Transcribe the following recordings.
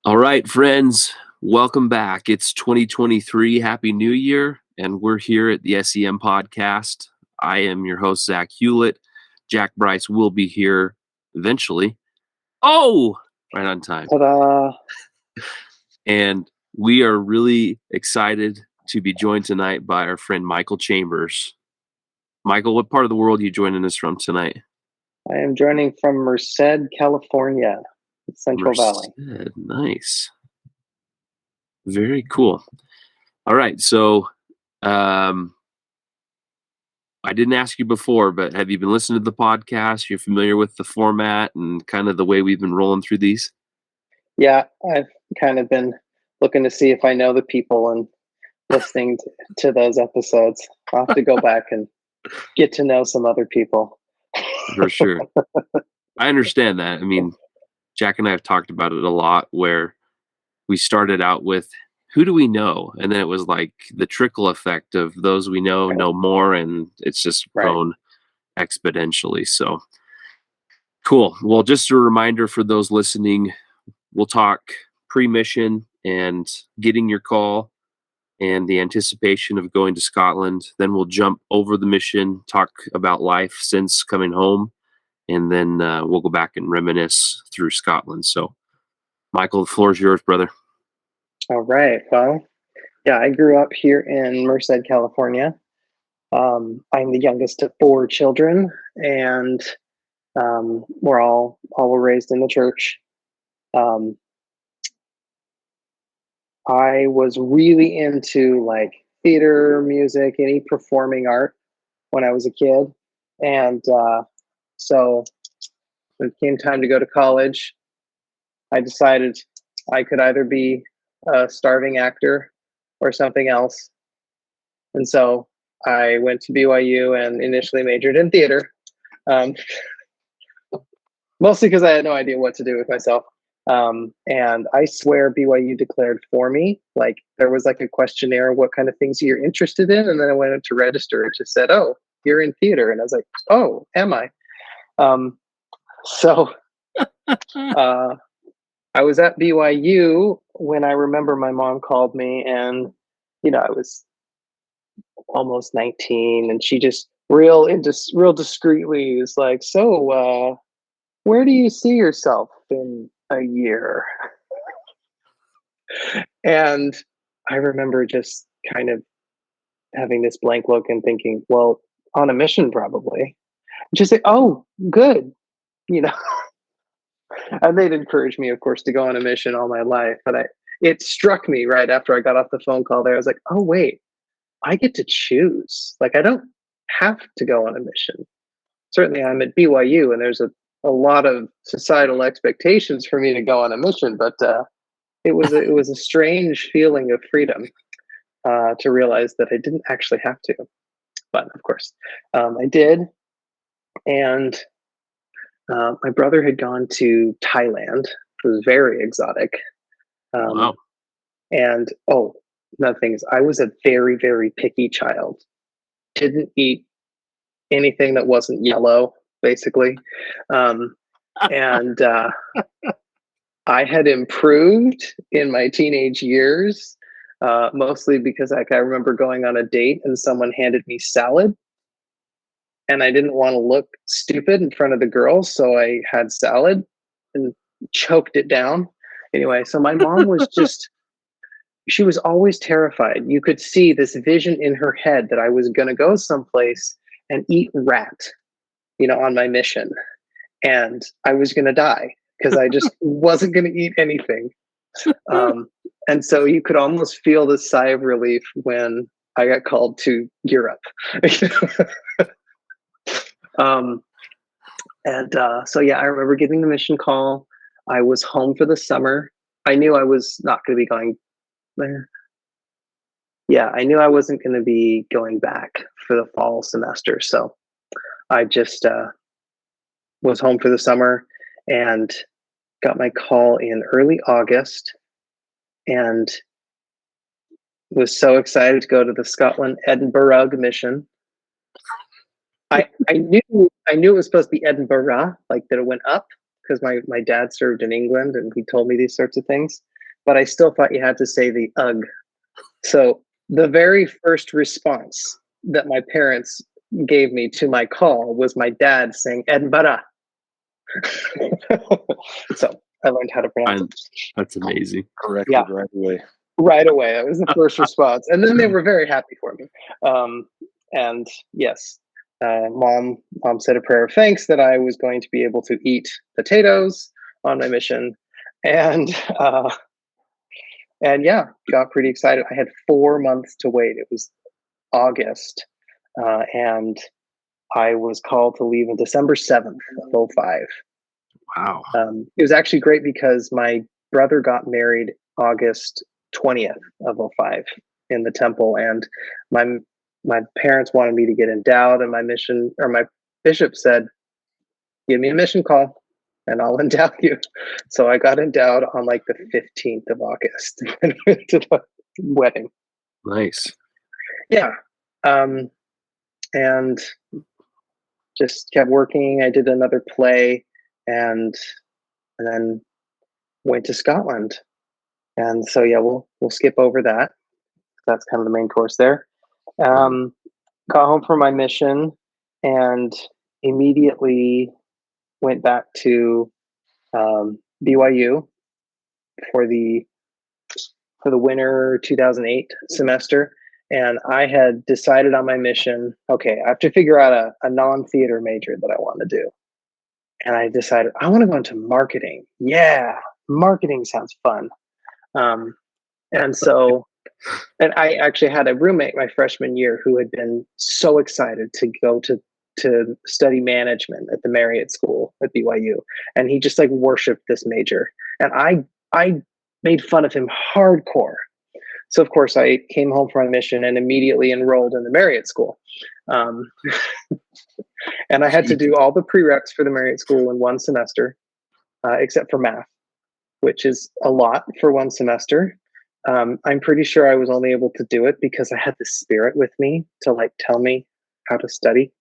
All right, friends, welcome back. It's 2023. Happy New Year. And we're here at the S.E.M podcast. I am your host, Zack Hewlett. Jack Bryce will be here eventually. Oh, right on time. Ta-da. And we are really excited to be joined tonight by our friend Michael Chambers. Michael, what part of the world are you joining us from tonight? I am joining from Merced, California, Central Valley. Nice. Very cool. All right, so I didn't ask you before, but have you been listening to the podcast? You're familiar with the format and kind of the way we've been rolling through these? Yeah, I've kind of been looking to see if I know the people and listening to those episodes. I'll have to go back and get to know some other people. For sure. I understand that. I mean, Jack and I have talked about it a lot where we started out with who do we know? And then it was like the trickle effect of those we know more, and it's just grown exponentially. So cool. Well, just a reminder for those listening, we'll talk pre-mission and getting your call and the anticipation of going to Scotland. Then we'll jump over the mission, talk about life since coming home, and then we'll go back and reminisce through Scotland. So, Michael, the floor is yours, brother. All right. Well, yeah, I grew up here in Merced, California. I'm the youngest of 4 children, and we're all were raised in the church. I was really into like theater, music, any performing art when I was a kid. And so when it came time to go to college, I decided I could either be a starving actor or something else. And so I went to BYU and initially majored in theater, mostly because I had no idea what to do with myself. And I swear BYU declared for me. Like there was like a questionnaire, what kind of things you're interested in, and then I went to register. It just said, "Oh, you're in theater," and I was like, "Oh, am I?" So I was at BYU when I remember my mom called me, and I was almost 19, and she just real discreetly is like, "So, where do you see yourself in a year?" And I remember just kind of having this blank look and thinking, well, on a mission, probably. Just say, oh, good. You know, and they'd encouraged me, of course, to go on a mission all my life. But it struck me right after I got off the phone call there. I was like, oh, wait, I get to choose. Like, I don't have to go on a mission. Certainly, I'm at BYU, and there's a lot of societal expectations for me to go on a mission. But it was a strange feeling of freedom to realize that I didn't actually have to. But of course, I did. And my brother had gone to Thailand. It was very exotic. Wow. And another thing is, I was a very, very picky child. Didn't eat anything that wasn't yellow, basically. And I had improved in my teenage years, mostly because I remember going on a date and someone handed me salad. And I didn't want to look stupid in front of the girls, so I had salad and choked it down. Anyway, so my mom was she was always terrified. You could see this vision in her head that I was going to go someplace and eat rat, on my mission. And I was going to die because I just wasn't going to eat anything. And so you could almost feel the sigh of relief when I got called to Europe. So yeah, I remember getting the mission call. I was home for the summer. I knew I was not going to be going there. Yeah, I knew I wasn't going to be going back for the fall semester. So I just was home for the summer and got my call in early August and was so excited to go to the Scotland Edinburgh Mission. I knew it was supposed to be Edinburgh, like that it went up, because my dad served in England and he told me these sorts of things. but I still thought you had to say the ugh. So the very first response that my parents gave me to my call was my dad saying Edinburgh. So I learned how to pronounce it. That's amazing. Corrected Yeah. right away. Right away. That was the first response. And then they were very happy for me. And yes, mom said a prayer of thanks that I was going to be able to eat potatoes on my mission. And yeah, got pretty excited. I had 4 months to wait. It was August. And I was called to leave on December 7th of 05. Wow. It was actually great because my brother got married August 20th of 05 in the temple, and my parents wanted me to get endowed, and my bishop said, give me a mission call and I'll endow you. So I got endowed on like the 15th of August and went to the wedding. Nice. Yeah. And just kept working. I did another play and then went to Scotland. And so, yeah, we'll skip over that. That's kind of the main course there. Got home from my mission and immediately went back to BYU for the winter 2008 semester. And I had decided on my mission, okay, I have to figure out a non-theater major that I want to do. And I decided I want to go into marketing. Yeah, marketing sounds fun. And so, and I actually had a roommate my freshman year who had been so excited to go to study management at the Marriott School at BYU. And he just like worshiped this major. And I made fun of him hardcore. So of course I came home from my mission and immediately enrolled in the Marriott School. And I had to do all the prereqs for the Marriott School in one semester, except for math, which is a lot for one semester. I'm pretty sure I was only able to do it because I had the Spirit with me to like tell me how to study.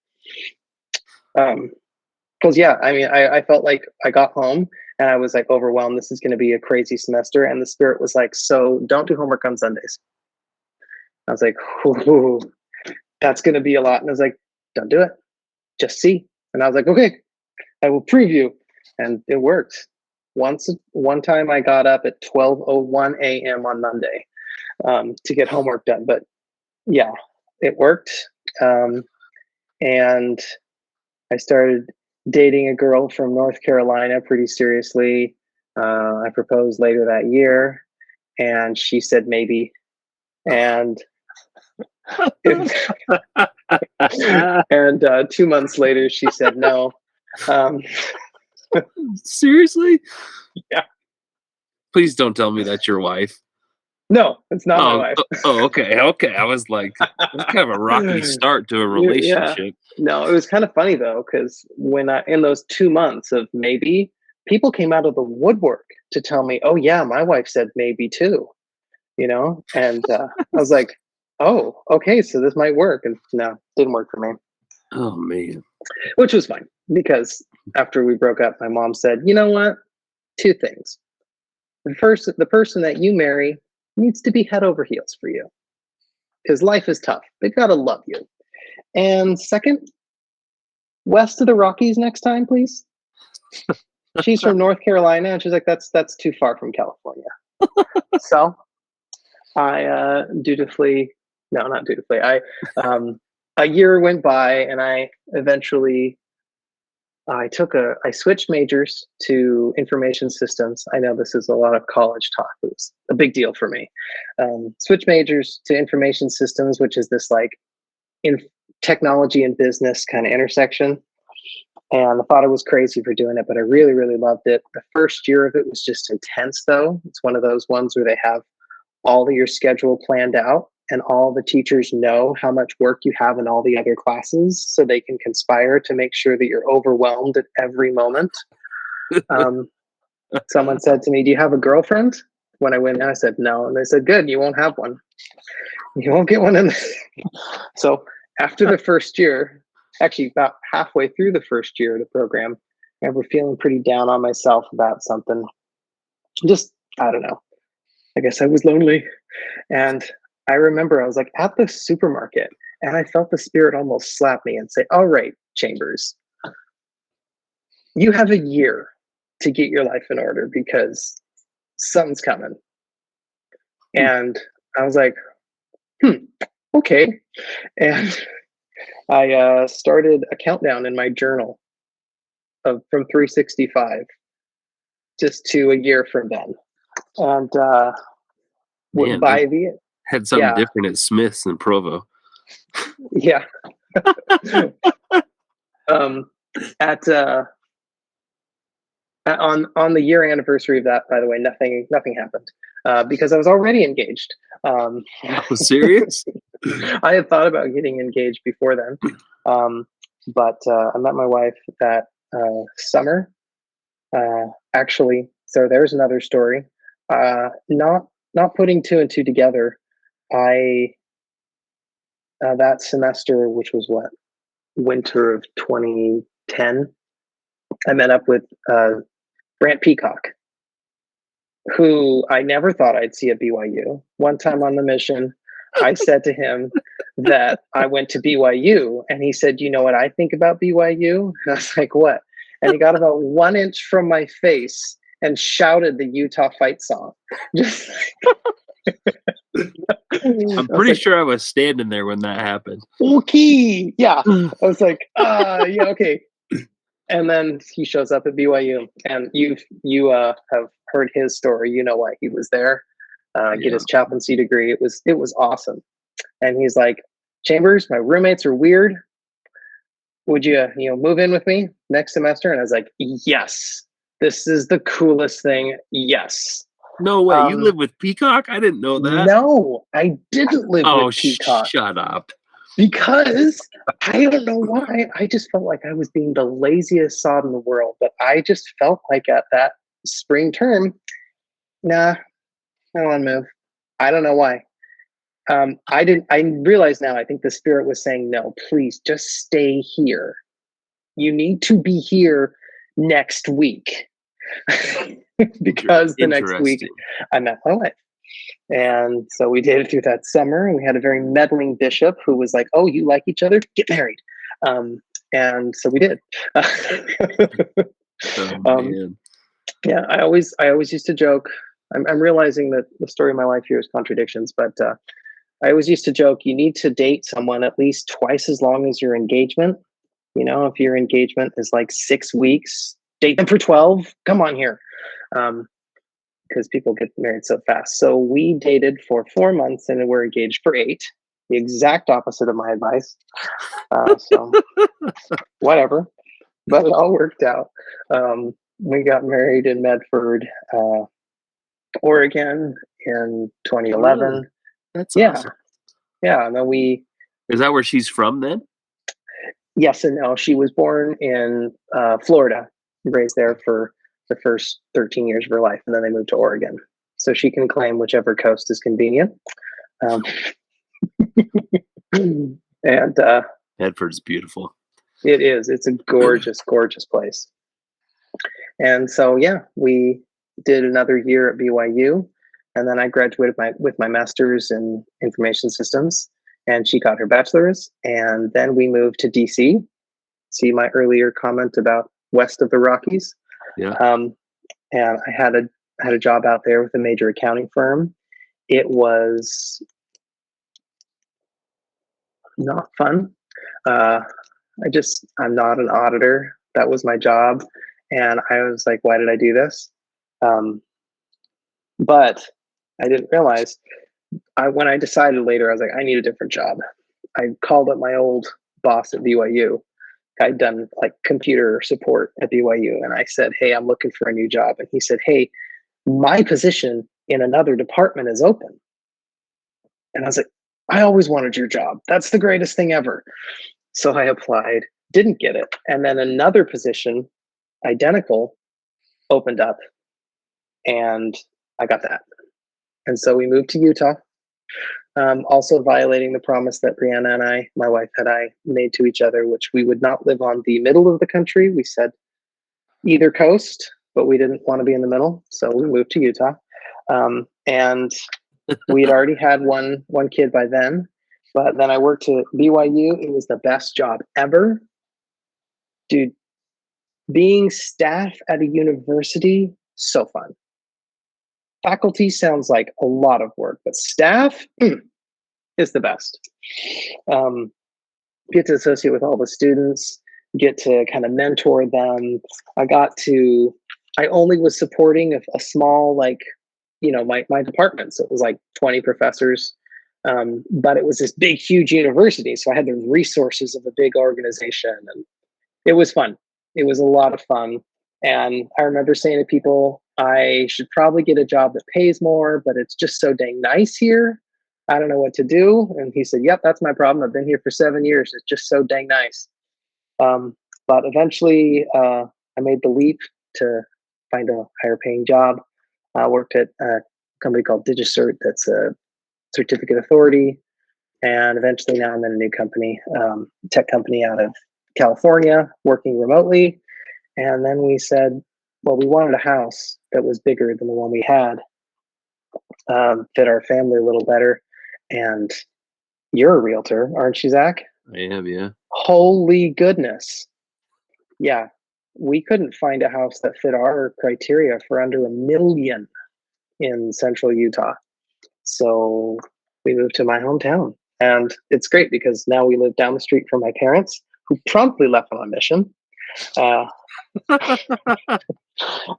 Because yeah, I mean, I felt like I got home and I was like overwhelmed. This is going to be a crazy semester, and the Spirit was like, "So don't do homework on Sundays." I was like, "Ooh, that's going to be a lot," and I was like, "Don't do it. Just see." And I was like, "Okay, I will prove you," and it worked. One time I got up at 12:01 a.m. on Monday to get homework done. But yeah, it worked. And I started dating a girl from North Carolina pretty seriously. I proposed later that year, and she said maybe. And and 2 months later, she said no. Seriously? Yeah. Please don't tell me that's your wife. No, it's not my wife. Okay. I was like, it's kind of a rocky start to a relationship. Yeah. No, it was kind of funny though, because when in those 2 months of maybe, people came out of the woodwork to tell me, "Oh yeah, my wife said maybe too," and I was like, "Oh, okay, so this might work," and no, didn't work for me. Oh man. Which was fine, because after we broke up, my mom said, "You know what? 2 things. The person that you marry needs to be head over heels for you, because life is tough. They've got to love you. And second, west of the Rockies next time, please." She's from North Carolina, and she's like, that's too far from California. So I a year went by, and I eventually I switched majors to information systems. I know this is a lot of college talk, but it's a big deal for me. Switch majors to information systems, which is this like in technology and business kind of intersection. And I thought I was crazy for doing it, but I really, really loved it. The first year of it was just intense, though. It's one of those ones where they have all of your schedule planned out, and all the teachers know how much work you have in all the other classes, so they can conspire to make sure that you're overwhelmed at every moment. Someone said to me, "Do you have a girlfriend?" When I went in, I said no. And they said, "Good, you won't have one. You won't get one in." So after the first year, actually about halfway through the first year of the program, I was feeling pretty down on myself about something. Just, I don't know. I guess I was lonely. And I remember I was like at the supermarket and I felt the spirit almost slap me and say, all right, Chambers, you have a year to get your life in order because something's coming. And I was like, okay. And I started a countdown in my journal from 365 just to a year from then. And Man, by the had something yeah, different at Smith's than Provo. yeah. At on the year anniversary of that, by the way, nothing happened because I was already engaged. Oh, serious? I had thought about getting engaged before then, but I met my wife that summer. Actually, so there's another story. Not putting two and two together. I that semester, which was what, winter of 2010, I met up with Grant Peacock, who I never thought I'd see at BYU. One time on the mission, I said to him that I went to BYU, and he said, "You know what I think about BYU?" And I was like, "What?" And he got about 1 inch from my face and shouted the Utah fight song. Just I'm pretty sure I was standing there when that happened. okay, yeah. I was like, yeah, okay. And then he shows up at BYU, and you have heard his story. You know why he was there. Get his chaplaincy degree. It was awesome. And he's like, Chambers, my roommates are weird. Would you move in with me next semester? And I was like, yes, this is the coolest thing. Yes. No way, you live with Peacock? I didn't know that. No, I didn't live with Peacock. Shut up. Because I don't know why. I just felt like I was being the laziest sod in the world. But I just felt like at that spring term, nah, I don't want to move. I don't know why. I realize now, I think the spirit was saying, no, please just stay here. You need to be here next week. Because the next week I met my wife. And so we dated through that summer, and we had a very meddling bishop who was like, oh, you like each other? Get married. And so we did. Yeah, I always used to joke. I'm realizing that the story of my life here is contradictions, but I always used to joke, you need to date someone at least twice as long as your engagement. If your engagement is like 6 weeks, date them for 12. Come on here. Because people get married so fast. So we dated for 4 months and we're engaged for 8. The exact opposite of my advice. So whatever, but it all worked out. We got married in Medford, Oregon in 2011. Really? That's awesome. Yeah. And then is that where she's from then? Yes and no. She was born in Florida, raised there for the first 13 years of her life, and then they moved to Oregon. So she can claim whichever coast is convenient. And Medford's beautiful. It is. It's a gorgeous, gorgeous place. And so, yeah, we did another year at BYU, and then I graduated with my master's in information systems, and she got her bachelor's, and then we moved to DC. See my earlier comment about west of the Rockies. Yeah. And I had a job out there with a major accounting firm. It was not fun. I'm not an auditor. That was my job. And I was like, why did I do this? But I didn't realize when I decided later, I was like, I need a different job. I called up my old boss at BYU. I'd done like computer support at BYU. And I said, hey, I'm looking for a new job. And he said, hey, my position in another department is open. And I was like, I always wanted your job. That's the greatest thing ever. So I applied, didn't get it. And then another position, identical, opened up. And I got that. And so we moved to Utah. Also violating the promise that Brianna and my wife and I made to each other, which we would not live on the middle of the country. We said either coast, but we didn't want to be in the middle. So we moved to Utah. And we had already had one kid by then, but then I worked at BYU. It was the best job ever, dude. Being staff at a university, so fun. Faculty sounds like a lot of work, but staff is the best. Get to associate with all the students, get to kind of mentor them. I only was supporting a small, like, my department. So it was like 20 professors. But it was this big, huge university. So I had the resources of a big organization, and it was fun. It was a lot of fun. And I remember saying to people, I should probably get a job that pays more, but it's just so dang nice here. I don't know what to do. And he said, yep, that's my problem. I've been here for 7 years. It's just so dang nice. But eventually I made the leap to find a higher paying job. I worked at a company called DigiCert, that's a certificate authority. And eventually now I'm in a new company, tech company out of California, working remotely. And then we said, well, we wanted a house that was bigger than the one we had, fit our family a little better. And you're a realtor, aren't you, Zach? I am, yeah. Holy goodness. Yeah. We couldn't find a house that fit our criteria for under $1 million in central Utah. So we moved to my hometown. And it's great because now we live down the street from my parents, who promptly left on a mission.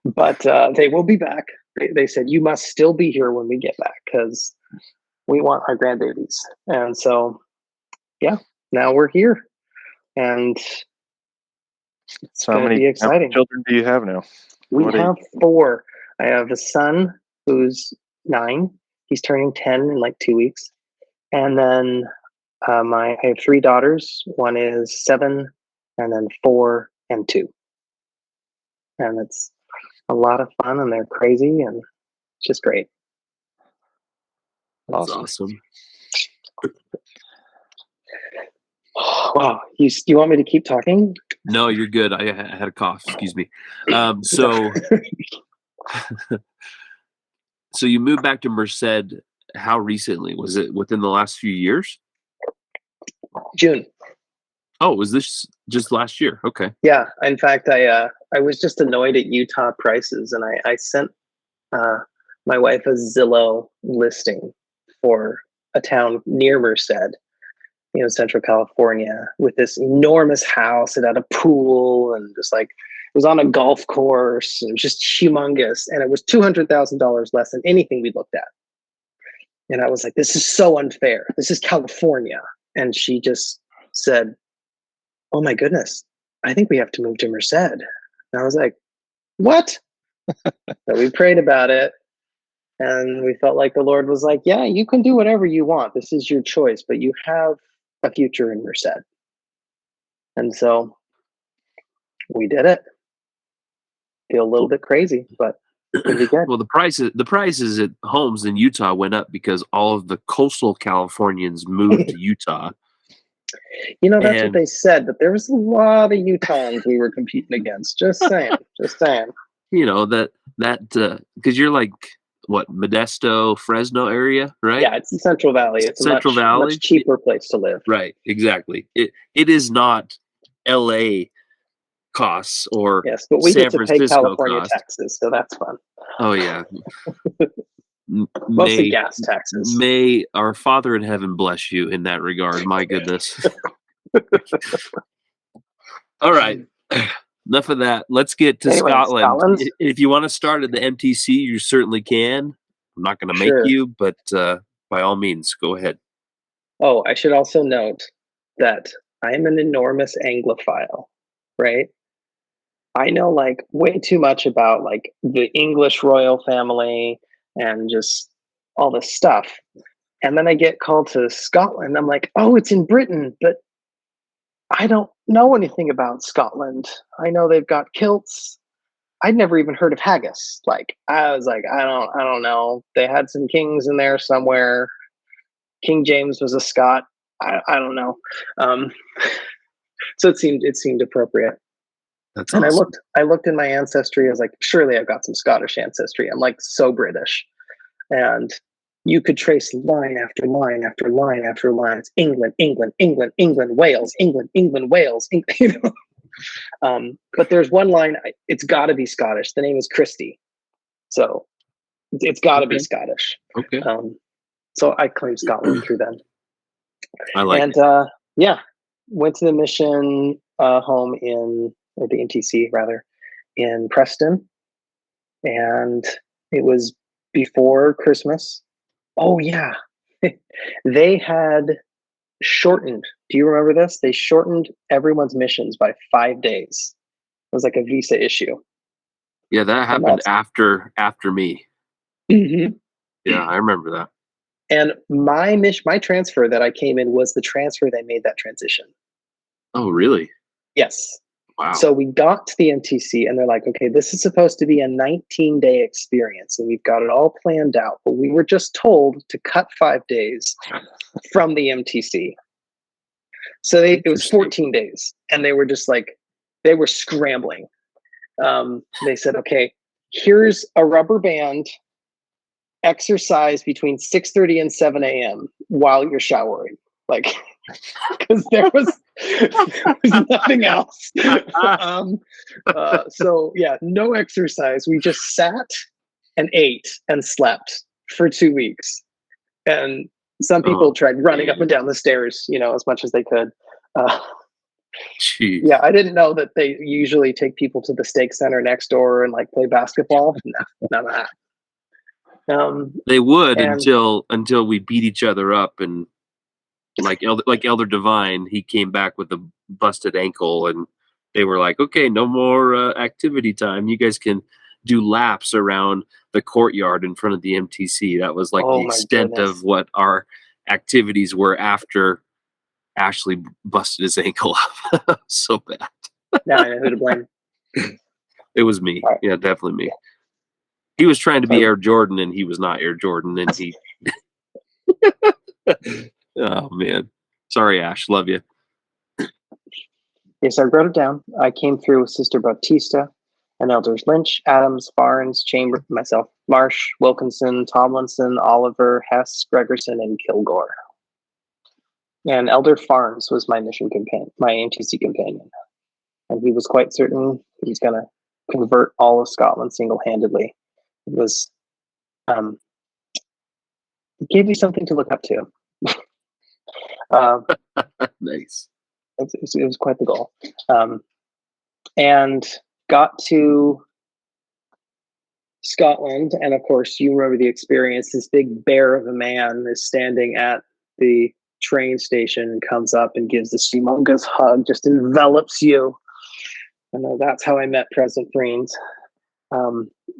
But they will be back. They said, you must still be here when we get back because we want our grandbabies. And so, yeah, now we're here. And it's how many exciting. Children do you have now? We have 4. I have a son who's 9. He's turning 10 in like 2 weeks. And then I have 3 daughters. One is 7, and then 4 and 2. And it's a lot of fun, and they're crazy, and it's just great. That's awesome. Wow. You want me to keep talking? No, you're good. I had a cough. Excuse me. So you moved back to Merced. How recently? Was it within the last few years? June. Oh, was this just last year? Okay. Yeah. In fact, I was just annoyed at Utah prices, and I sent my wife a Zillow listing for a town near Merced, Central California, with this enormous house. It had a pool and just like, it was on a golf course. It was just humongous. And it was $200,000 less than anything we looked at. And I was like, this is so unfair. This is California. And she just said, oh my goodness, I think we have to move to Merced. And I was like, what? So we prayed about it. And we felt like the Lord was like, yeah, you can do whatever you want. This is your choice, but you have a future in Merced. And so we did it. Feel a little bit crazy, but it'll be good. Well, the prices at homes in Utah went up because all of the coastal Californians moved to Utah. That's what they said, but there was a lot of Utahns we were competing against. Just saying. That because you're like, what, Modesto, Fresno area, right? Yeah, it's the Central Valley. It's Central Valley, much cheaper place to live. Right, exactly. It is not LA costs or yes, but we San get to Francisco pay California costs. taxes, so that's fun. Oh yeah. Mostly gas taxes. May our Father in heaven bless you in that regard. My goodness. All right. Enough of that. Let's get to Scotland. If you want to start at the MTC, you certainly can. I'm not going to make you, but by all means, go ahead. Oh, I should also note that I am an enormous Anglophile, right? I know like way too much about like the English royal family and just all this stuff. And then I get called to Scotland. I'm like, oh, it's in Britain, but I don't know anything about Scotland. I know they've got kilts. I'd never even heard of haggis. Like, I was like, I don't know. They had some kings in there somewhere. King James was a Scot. I don't know. So it seemed appropriate. That's and awesome. I looked in my ancestry. I was like, surely I've got some Scottish ancestry. I'm like so British. and you could trace line after line after line after line. It's England, England, England, England, Wales, England, England, Wales. You know? But there's one line. It's got to be Scottish. The name is Christie, so it's got to be Scottish. Okay. So I claim Scotland through them. I like and went to the mission home or the NTC rather, in Preston, and it was before Christmas. Oh yeah, they had shortened. Do you remember this? They shortened everyone's missions by 5 days. It was like a visa issue. Yeah, that happened after me. Mm-hmm. Yeah, I remember that. And my transfer that I came in was the transfer that made that transition. Oh, really? Yes. Wow. So we got to the MTC and they're like, okay, this is supposed to be a 19-day experience and we've got it all planned out. But we were just told to cut 5 days from the MTC. So it was 14 days and they were just like, they were scrambling. They said, okay, here's a rubber band, exercise between 6:30 and 7 a.m. while you're showering. Like, because there was nothing else. So yeah, no exercise. We just sat and ate and slept for 2 weeks. And some people tried running up and down the stairs, as much as they could. Yeah, I didn't know that they usually take people to the stake center next door and like play basketball. No, none of that. They would until we beat each other up, and like Elder Divine, he came back with a busted ankle, and they were like, "Okay, no more activity time. You guys can do laps around the courtyard in front of the MTC." That was like the extent of what our activities were after Ashley busted his ankle up. So bad. Now I know who to blame. It was me. Right. Yeah, definitely me. He was trying to be Air Jordan, and he was not Air Jordan, and he. Oh man, sorry, Ash. Love you. Yes, I wrote it down. I came through with Sister Bautista and Elders Lynch, Adams, Barnes, Chamber, myself, Marsh, Wilkinson, Tomlinson, Oliver, Hess, Gregerson, and Kilgore. And Elder Farnes was my mission companion, my MTC companion, and he was quite certain he was going to convert all of Scotland single-handedly. It was, it gave me something to look up to. Nice. It was quite the goal. And got to Scotland, and of course, you remember the experience. This big bear of a man is standing at the train station and comes up and gives this humongous hug, just envelops you. And that's how I met President Vriens.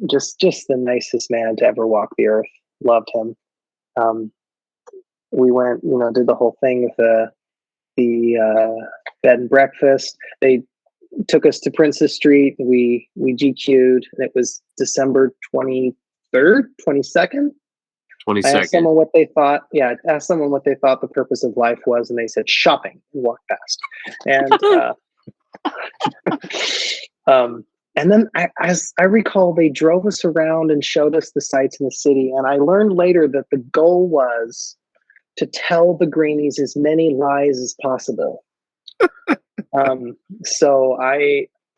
Just the nicest man to ever walk the earth. Loved him. We went, did the whole thing with the bed and breakfast. They took us to Princess Street. We GQ'd, and it was December 23rd, 22nd. 22nd. I asked someone what they thought. Yeah, I asked someone what they thought the purpose of life was, and they said shopping, and walked past. And and then, as I recall, they drove us around and showed us the sights in the city. And I learned later that the goal was to tell the Greenies as many lies as possible. So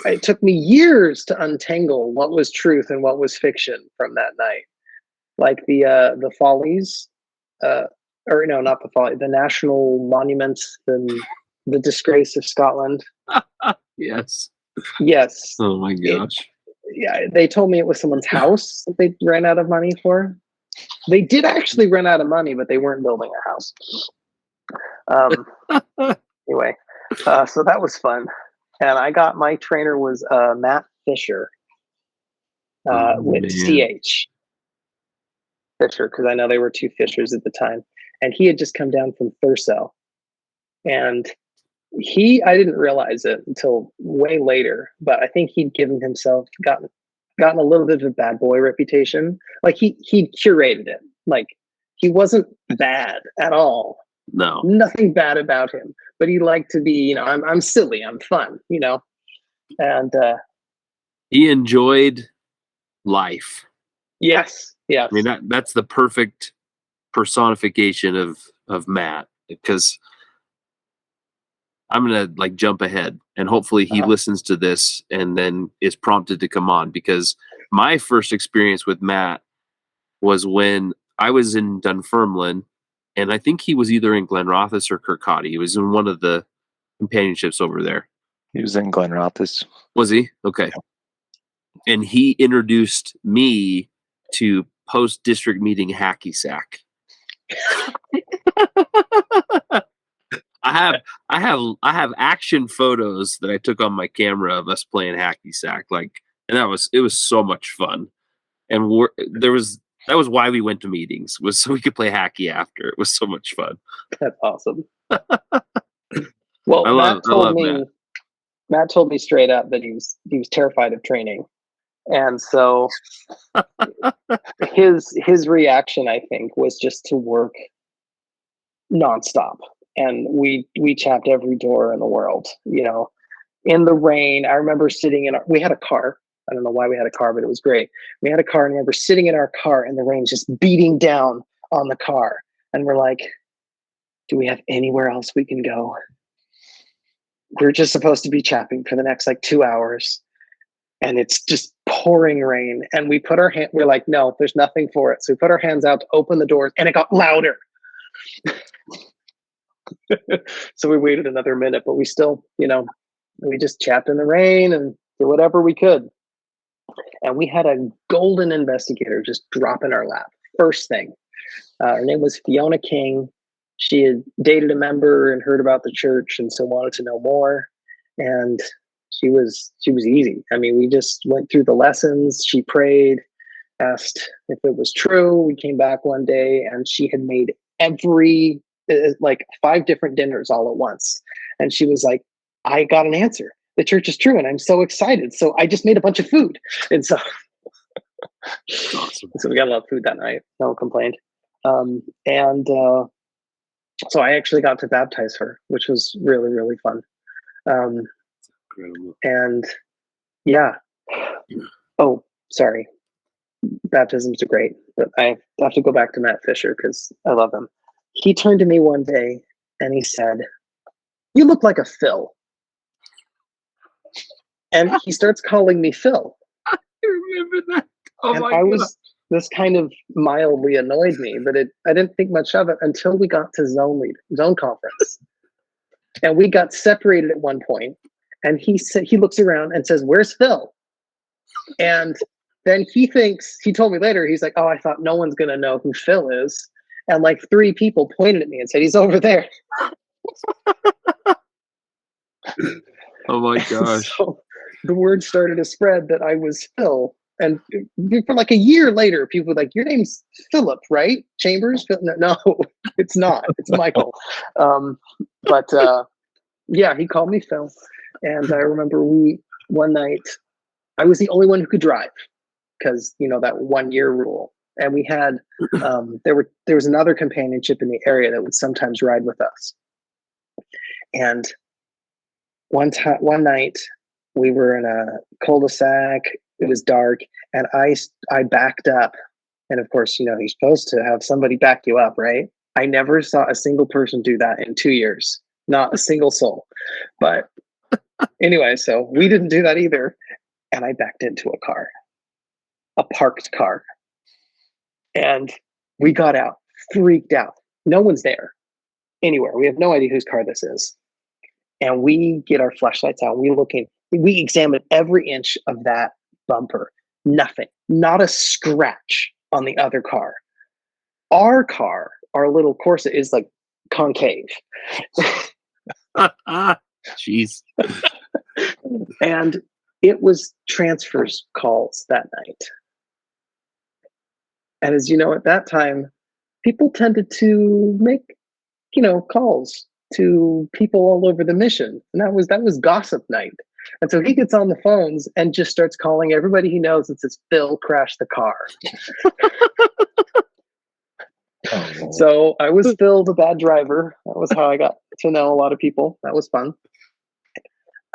it took me years to untangle what was truth and what was fiction from that night. Like the Follies, or no, not the Follies, the National Monument, the disgrace of Scotland. Yes. Yes. Oh my gosh. They told me it was someone's house that they ran out of money for. They did actually run out of money, but they weren't building a house. Anyway, so that was fun. And my trainer was Matt Fisher with CH. Fisher, because I know there were two Fishers at the time. And he had just come down from Thurso. And I didn't realize it until way later, but I think he'd gotten a little bit of a bad boy reputation. Like he'd curated it. Like he wasn't bad at all. No, nothing bad about him, but he liked to be, I'm silly, I'm fun, and he enjoyed life. Yes. Yes. I mean, that's the perfect personification of Matt, because I'm gonna like jump ahead, and hopefully he listens to this and then is prompted to come on, because my first experience with Matt was when I was in Dunfermline, and I think he was either in Glenrothes or Kirkcaldy. He was in one of the companionships over there. He was in Glenrothes. Was he? Okay. Yeah. And he introduced me to post-district meeting hacky sack. I have action photos that I took on my camera of us playing hacky sack, and it was so much fun. And that was why we went to meetings, was so we could play hacky after. It was so much fun. That's awesome. Well, Matt told me straight up that he was terrified of training. And so his reaction, I think, was just to work nonstop. And we chapped every door in the world, in the rain. I remember we had a car. I don't know why we had a car, but it was great. We had a car, and I remember sitting in our car and the rain just beating down on the car. And we're like, do we have anywhere else we can go? We're just supposed to be chapping for the next 2 hours. And it's just pouring rain. And we put we're like, no, there's nothing for it. So we put our hands out to open the doors, and it got louder. So we waited another minute, but we still, we just chapped in the rain and did whatever we could. And we had a golden investigator just drop in our lap. First thing, her name was Fiona King. She had dated a member and heard about the church, and so wanted to know more. And she was easy. I mean, we just went through the lessons. She prayed, asked if it was true. We came back one day, and she had made 5 different dinners all at once. And she was like, I got an answer. The church is true, and I'm so excited. So I just made a bunch of food. And so, awesome. So we got a lot of food that night. No one complained. So I actually got to baptize her, which was really, really fun. Incredible. And yeah. Oh, sorry. Baptisms are great, but I have to go back to Matt Fisher because I love him. He turned to me one day and he said, "You look like a Phil." And he starts calling me Phil. I remember that. Oh, and my God. This kind of mildly annoyed me, but I didn't think much of it until we got to zone conference. And we got separated at one point, and he looks around and says, "Where's Phil?" And then he told me later, he's like, "Oh, I thought no one's going to know who Phil is." And 3 people pointed at me and said, "He's over there." Oh my gosh. So the word started to spread that I was Phil. And for a year later, people were like, "Your name's Philip, right? Chambers?" No, it's not. It's Michael. But yeah, he called me Phil. And I remember one night, I was the only one who could drive because, that 1 year rule. And we had, there was another companionship in the area that would sometimes ride with us. And one night we were in a cul-de-sac. It was dark, and I backed up. And of course, you're supposed to have somebody back you up, right? I never saw a single person do that in 2 years. Not a single soul. But anyway, so we didn't do that either. And I backed into a parked car. And we got out, freaked out. No one's there anywhere. We have no idea whose car this is. And we get our flashlights out. We examine every inch of that bumper. Nothing. Not a scratch on the other car. Our little Corsa is concave. Jeez. And it was transfers calls that night. And as you know, at that time, people tended to make, calls to people all over the mission. And that was gossip night. And so he gets on the phones and just starts calling everybody he knows and says, "Phil crashed the car." Oh. So I was Phil, the bad driver. That was how I got to know a lot of people. That was fun.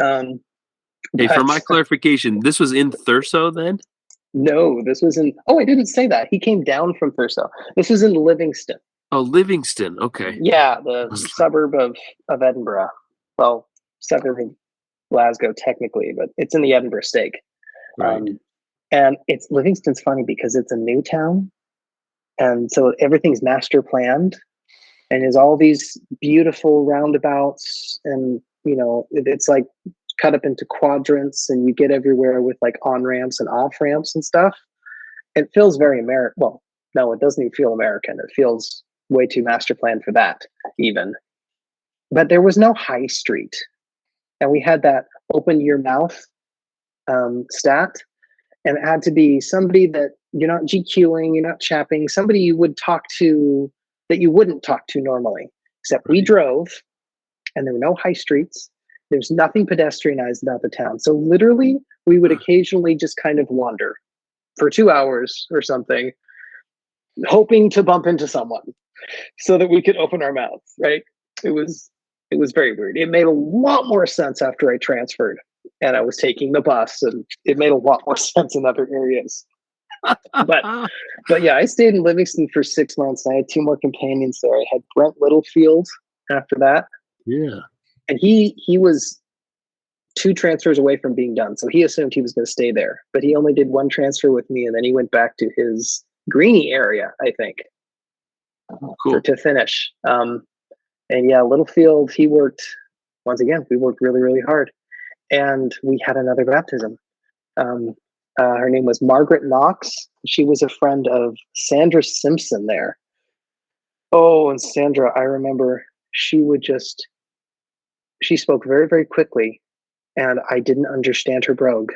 Hey, for my clarification, this was in Thurso then? No, this was in. Oh, I didn't say that. He came down from Thurso. This was in Livingston. Oh, Livingston. Okay. Yeah, the suburb of Edinburgh. Well, suburb of Glasgow technically, but it's in the Edinburgh stake. Right. And it's Livingston's funny because it's a new town, and so everything's master planned, and there's all these beautiful roundabouts, and it's like cut up into quadrants, and you get everywhere with like on ramps and off ramps and stuff. It feels very American. Well, no, it doesn't even feel American. It feels way too master planned for that, even. But there was no high street, and we had that open your mouth stat, and it had to be somebody that you're not GQing, you're not chapping, somebody you would talk to that you wouldn't talk to normally. Except we drove, and there were no high streets. There's nothing pedestrianized about the town. So literally, we would occasionally just kind of wander for 2 hours or something, hoping to bump into someone so that we could open our mouths, right? It was very weird. It made a lot more sense after I transferred and I was taking the bus, and it made a lot more sense in other areas. But yeah, I stayed in Livingston for 6 months. I had 2 more companions there. I had Brent Littlefield after that. Yeah. And he was 2 transfers away from being done. So he assumed he was going to stay there, but he only did 1 transfer with me. And then he went back to his Greenie area, I think, Cool. to finish. And yeah, Littlefield, he worked, once again, we worked really, really hard. And we had another baptism. Her name was Margaret Knox. She was a friend of Sandra Simpson there. Oh, and Sandra, I remember she spoke very, very quickly, and I didn't understand her brogue.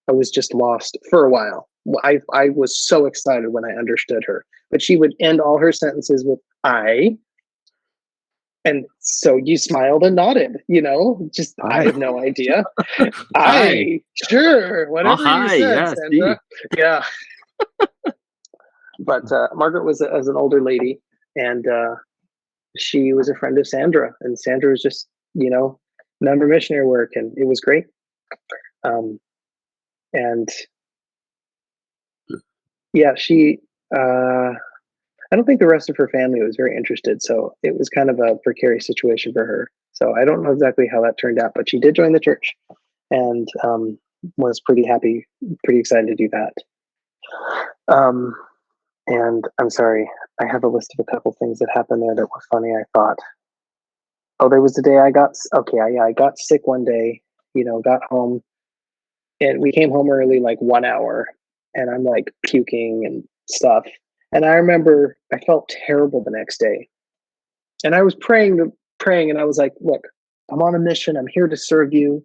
I was just lost for a while. I was so excited when I understood her, but she would end all her sentences with "I," and so you smiled and nodded. Just I have no idea. I sure whatever you said, yeah, Sandra. Yeah. But Margaret was as an older lady, and she was a friend of Sandra, and Sandra was just member missionary work, and it was great. And yeah, she I don't think the rest of her family was very interested, so it was kind of a precarious situation for her. So I don't know exactly how that turned out, but she did join the church, and was pretty happy, pretty excited to do that. And I'm sorry, I have a list of a couple things that happened there that were funny, I thought. Oh, there was the day I got sick one day, got home, and we came home early, like 1 hour, and I'm like puking and stuff. And I remember I felt terrible the next day. And I was praying, and I was like, look, I'm on a mission. I'm here to serve you.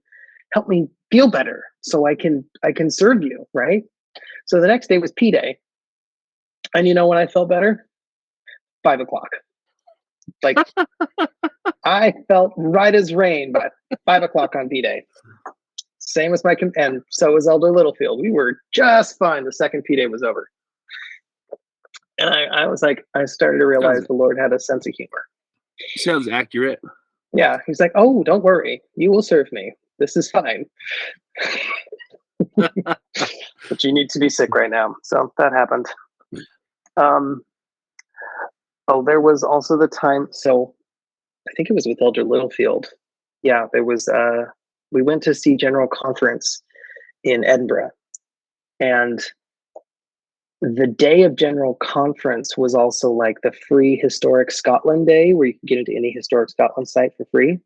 Help me feel better so I can serve you, right? So the next day was P Day. And when I felt better? 5:00. Like I felt right as rain by 5:00 on P Day. Same as and so was Elder Littlefield. We were just fine the second P Day was over. And I was like, I started to realize the Lord had a sense of humor. Sounds accurate. Yeah. He's like, oh, don't worry. You will serve me. This is fine. But you need to be sick right now. So that happened. There was also the time. So I think it was with Elder Littlefield. Yeah, there was, we went to see General Conference in Edinburgh. And the day of General Conference was also like the free Historic Scotland Day, where you can get into any Historic Scotland site for free.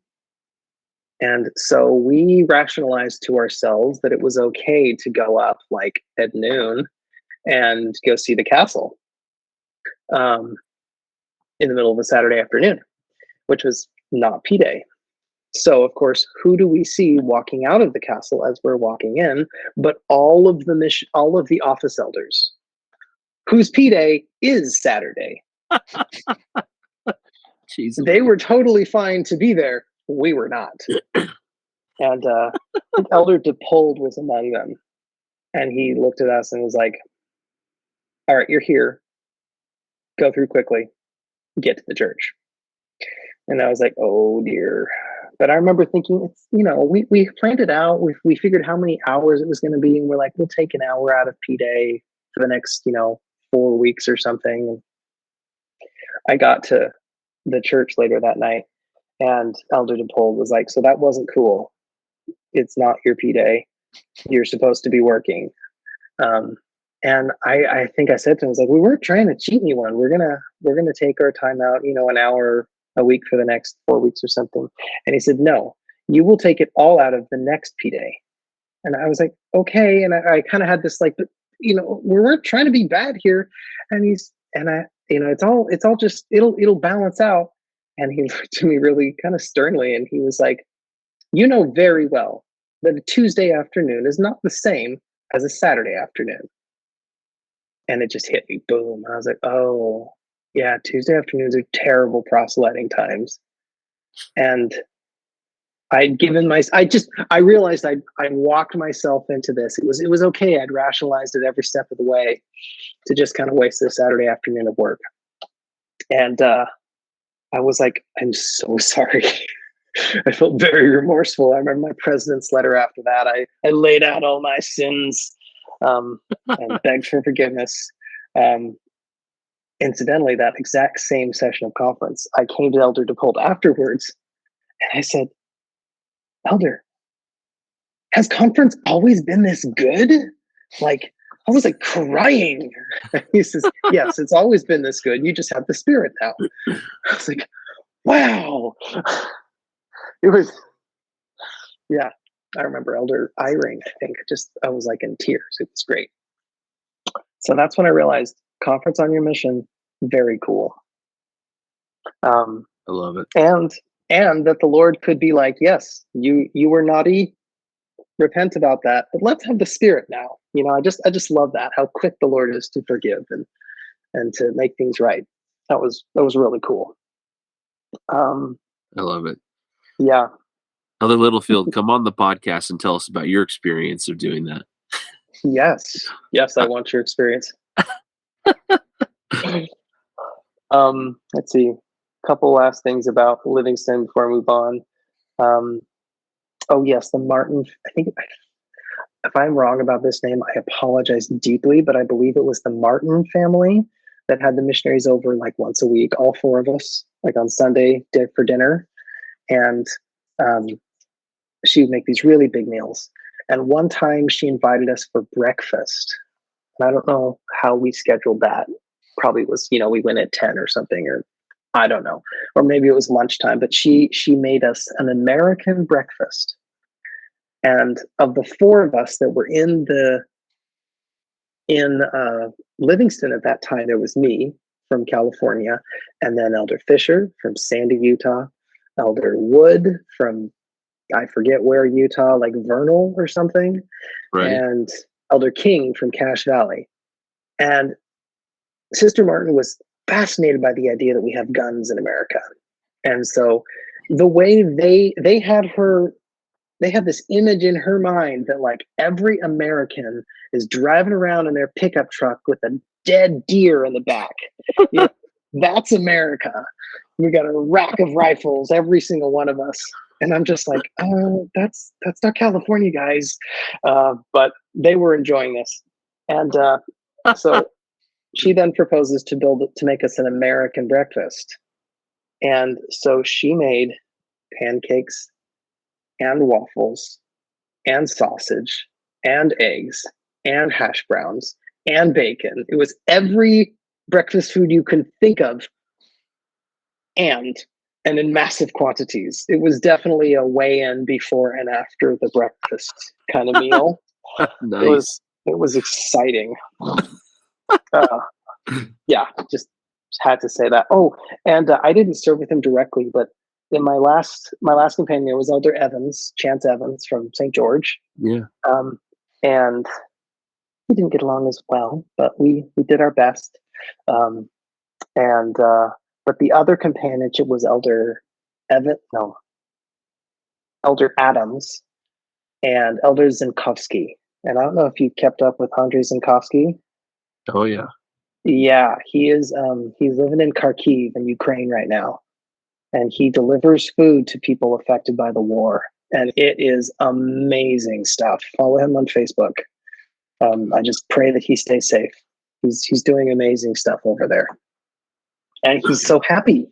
And so we rationalized to ourselves that it was okay to go up like at noon and go see the castle in the middle of a Saturday afternoon, which was not P Day. So, of course, who do we see walking out of the castle as we're walking in? But all of the office elders, whose P Day is Saturday. Jeez, they were totally fine to be there. We were not. And Elder DePold was among them. And he looked at us and was like, all right, you're here. Go through quickly. Get to the church. And I was like, oh dear. But I remember thinking, it's, we planned it out. We figured how many hours it was going to be, and we're like, we'll take an hour out of P Day for the next 4 weeks or something. And I got to the church later that night, and Elder DePold was like, "So that wasn't cool. It's not your P Day. You're supposed to be working." And I think I said to him, I was like, "We weren't trying to cheat anyone. We're gonna take our time out, an hour a week for the next 4 weeks or something." And he said, "No, you will take it all out of the next P Day." And I was like, "Okay." And I kind of had this like, but we weren't trying to be bad here. It's all just it'll balance out. And he looked to me really kind of sternly, and he was like, "You know very well that a Tuesday afternoon is not the same as a Saturday afternoon." And it just hit me, boom. I was like, "Oh, yeah, Tuesday afternoons are terrible proselyting times." And I realized I walked myself into this. It was okay. I'd rationalized it every step of the way to just kind of waste this Saturday afternoon of work. And I was like, "I'm so sorry." I felt very remorseful. I remember my president's letter after that. I laid out all my sins and begged for forgiveness. Incidentally, that exact same session of conference, I came to Elder DePold afterwards, and I said, "Elder, has conference always been this good?" Like, I was like crying. He says, "Yes, it's always been this good. You just have the Spirit now." I was like, wow. It was, yeah. I remember Elder Eyring, I think. I was like in tears. It was great. So that's when I realized conference on your mission, very cool. I love it. And that the Lord could be like, "Yes, you were naughty, repent about that, but let's have the Spirit now." I just love that, how quick the Lord is to forgive and to make things right. That was really cool. I love it. Yeah. Elder Littlefield, come on the podcast and tell us about your experience of doing that. Yes, I want your experience. Let's see. A couple last things about Livingston before I move on. Oh yes, the Martin. I think if I'm wrong about this name, I apologize deeply, but I believe it was the Martin family that had the missionaries over like once a week, all four of us, like on Sunday for dinner, and she would make these really big meals. And one time she invited us for breakfast. And I don't know how we scheduled that. Probably was, we went at 10 or something, or I don't know. Or maybe it was lunchtime, but she made us an American breakfast. And of the four of us that were in Livingston at that time, there was me from California, and then Elder Fisher from Sandy, Utah, Elder Wood from, I forget where, Utah, like Vernal or something, right, and Elder King from Cache Valley. And Sister Martin was fascinated by the idea that we have guns in America. And so the way they had this image in her mind that like every American is driving around in their pickup truck with a dead deer in the back. That's America. We got a rack of rifles, every single one of us. And I'm just like, "Oh, that's not California, guys." But they were enjoying this. And so she then proposes to make us an American breakfast. And so she made pancakes and waffles and sausage and eggs and hash browns and bacon. It was every breakfast food you can think of, and in massive quantities. It was definitely a weigh-in before and after the breakfast kind of meal. Nice. It was exciting. Yeah, just had to say that. Oh, and I didn't serve with him directly, but in my last companion was Elder Evans, Chance Evans from St. George. Yeah. And we didn't get along as well, but we did our best. But the other companionship was Elder Adams and Elder Zinkowski. And I don't know if you kept up with Andrei Zinkowski. Oh yeah. Yeah, he is. He's living in Kharkiv in Ukraine right now. and he delivers food to people affected by the war. And it is amazing stuff. Follow him on Facebook. I just pray that he stays safe. He's doing amazing stuff over there, and he's so happy,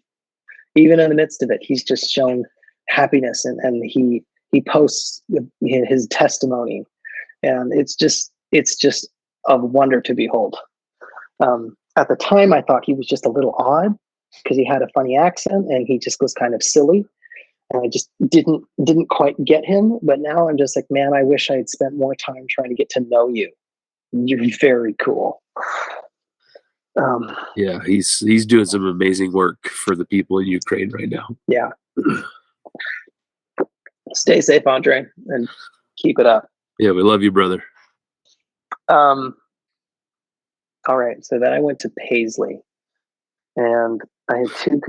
even in the midst of it. He's just shown happiness, and he posts his testimony, and it's just a wonder to behold. At the time, I thought he was just a little odd because he had a funny accent and he just was kind of silly, and I just didn't quite get him. But now I'm just like, man, I wish I had spent more time trying to get to know you. You're very cool. Yeah, he's doing some amazing work for the people in Ukraine right now. Yeah. Stay safe, Andre, and keep it up. Yeah, we love you, brother. All right. So then I went to Paisley, and I had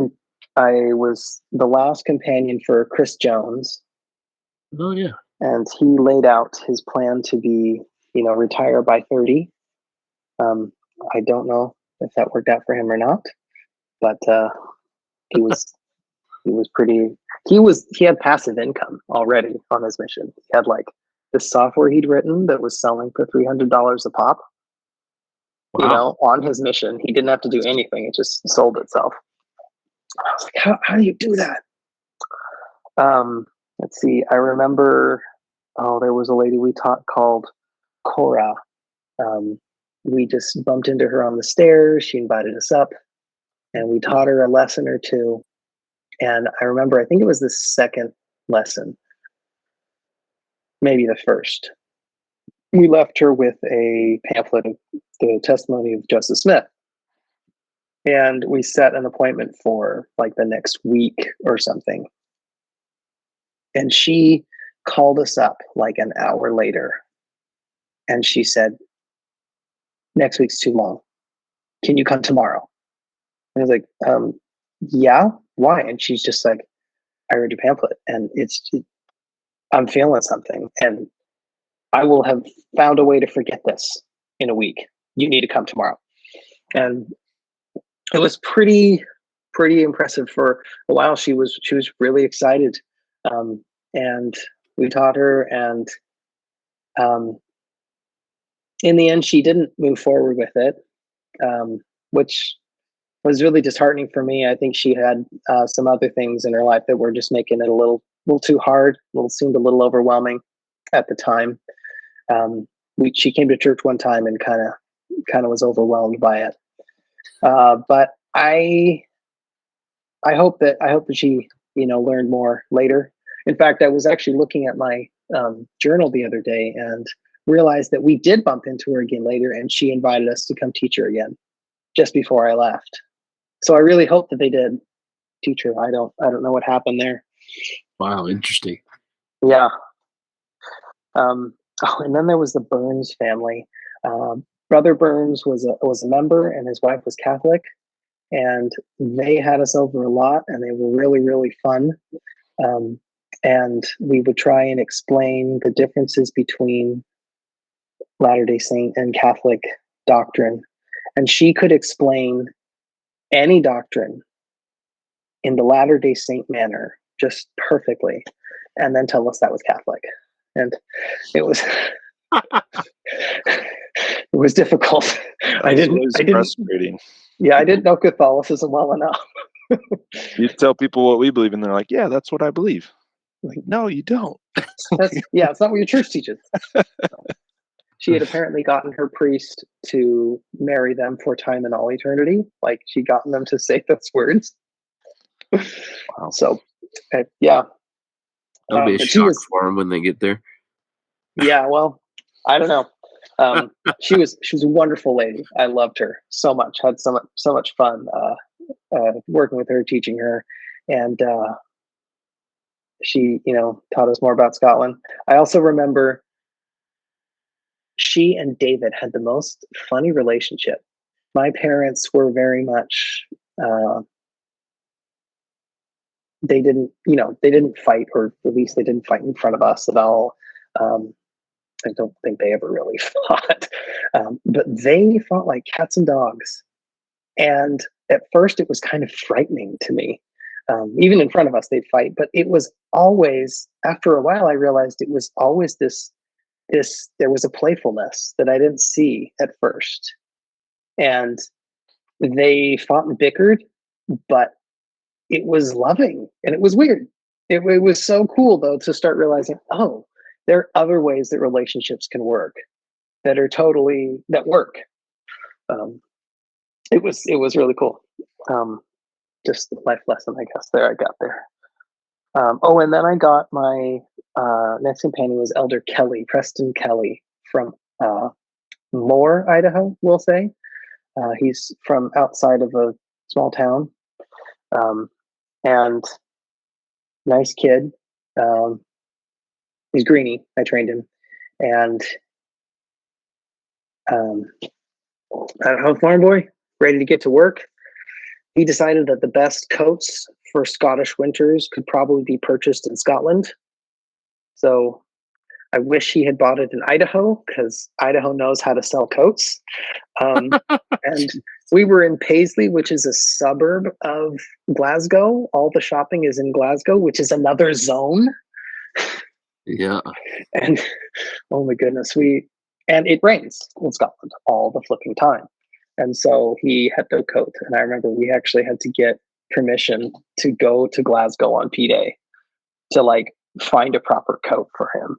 I was the last companion for Chris Jones. Oh yeah. And he laid out his plan to be, retire by 30. I don't know if that worked out for him or not, but he had passive income already on his mission. He had like this software he'd written that was selling for $300 a pop. Wow. On his mission. He didn't have to do anything. It just sold itself. I was like, how do you do that? Let's see. I remember, there was a lady we taught called Cora. We just bumped into her on the stairs. She invited us up, and we taught her a lesson or two. And I remember, I think it was the second lesson, maybe the first. We left her with a pamphlet of the testimony of Joseph Smith. And we set an appointment for like the next week or something. And she called us up like an hour later. And she said, next week's too long. Can you come tomorrow? And I was like, yeah, why? And she's just like, I read your pamphlet and I'm feeling something. And I will have found a way to forget this in a week. You need to come tomorrow. And it was pretty impressive for a while. She was really excited. And we taught her, and in the end, she didn't move forward with it, which was really disheartening for me. I think she had some other things in her life that were just making it a little too hard, seemed a little overwhelming at the time. She came to church one time and kind of was overwhelmed by it. But I hope that she, learned more later. In fact, I was actually looking at my journal the other day and realized that we did bump into her again later, and she invited us to come teach her again just before I left. So I really hope that they did teach her. I don't know what happened there. Wow, interesting. Yeah. And then there was the Burns family. Brother Burns was a member, and his wife was Catholic, and they had us over a lot, and they were really, really fun. And we would try and explain the differences between Latter-day Saint and Catholic doctrine. And she could explain any doctrine in the Latter-day Saint manner just perfectly, and then tell us that was Catholic. And it was it was difficult. I didn't frustrating. Yeah, I didn't know Catholicism well enough. You tell people what we believe, and they're like, "Yeah, that's what I believe." Like, no, you don't. It's not what your church teaches. She had apparently gotten her priest to marry them for time and all eternity. Like, she'd gotten them to say those words. Wow. So, yeah. That'll be a shock for them when they get there. Yeah, well, I don't know. She was a wonderful lady. I loved her so much. Had so much fun working with her, teaching her, and she, taught us more about Scotland. I also remember she and David had the most funny relationship. My parents were very much, they didn't fight, or at least they didn't fight in front of us at all. I don't think they ever really fought, but they fought like cats and dogs. And at first it was kind of frightening to me. Even in front of us, they'd fight. But it was always, after a while, I realized it was always this, there was a playfulness that I didn't see at first. And they fought and bickered, but it was loving and it was weird. It was so cool, though, to start realizing, oh, there are other ways that relationships can work that are totally, that work. It was really cool. Just life lesson, I guess, there I got there. Oh, and then I got my next companion was Elder Kelly, Preston Kelly from Moore, Idaho, we'll say. He's from outside of a small town, and nice kid. He's greeny. I trained him, and Idaho farm boy, ready to get to work. He decided that the best coats for Scottish winters could probably be purchased in Scotland. So I wish he had bought it in Idaho, because Idaho knows how to sell coats. And we were in Paisley, which is a suburb of Glasgow. All the shopping is in Glasgow, which is another zone. Yeah. And oh my goodness, and it rains in Scotland all the flipping time. And so he had no coat. And I remember we actually had to get permission to go to Glasgow on P-Day to like find a proper coat for him.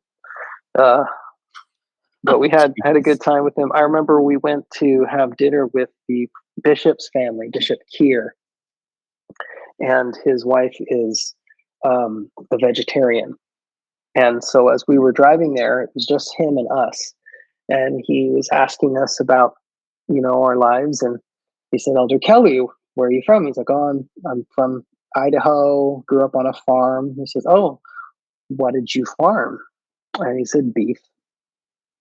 But we had a good time with him. I remember we went to have dinner with the bishop's family, Bishop Keir, and his wife is a vegetarian. And so as we were driving there, it was just him and us. And he was asking us about, our lives. And he said, Elder Kelly, where are you from? He's like, oh, I'm from Idaho, grew up on a farm. He says, oh, what did you farm? And he said, beef.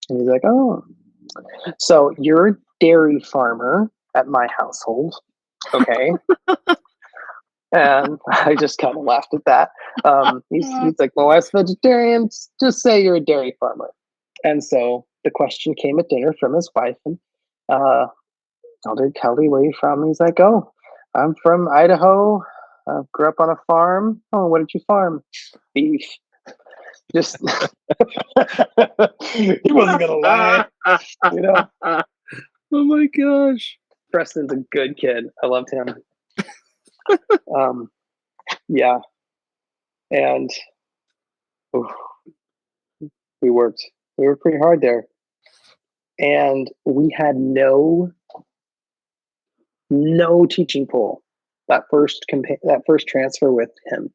And he's like, oh, so you're a dairy farmer at my household. Okay. And I just kind of laughed at that. He's like, my wife's vegetarian. Just say you're a dairy farmer. And so the question came at dinner from his wife, and Elder Kelly, where are you from? He's like, oh, I'm from Idaho. Grew up on a farm. Oh, what did you farm? Beef. Just he wasn't gonna lie, Oh my gosh. Preston's a good kid. I loved him. Yeah, and we worked pretty hard there, and we had no teaching pool that first transfer with him.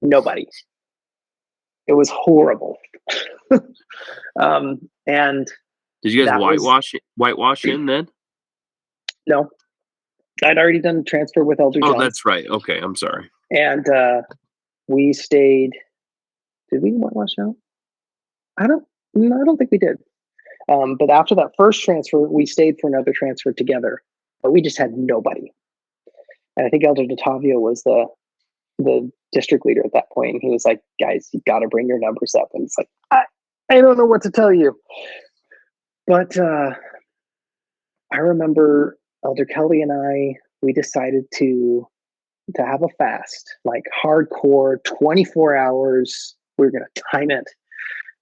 Nobody. It was horrible. And did you guys whitewash in then? No, I'd already done the transfer with Elder Jones. Oh, that's right. Okay, I'm sorry. And we stayed. Did we whitewash out? I don't think we did. But after that first transfer, we stayed for another transfer together, but we just had nobody. And I think Elder Datavio was the district leader at that point. And he was like, guys, you got to bring your numbers up. And it's like, I don't know what to tell you. But I remember Elder Kelly and we decided to have a fast, like hardcore, 24 hours. We were going to time it,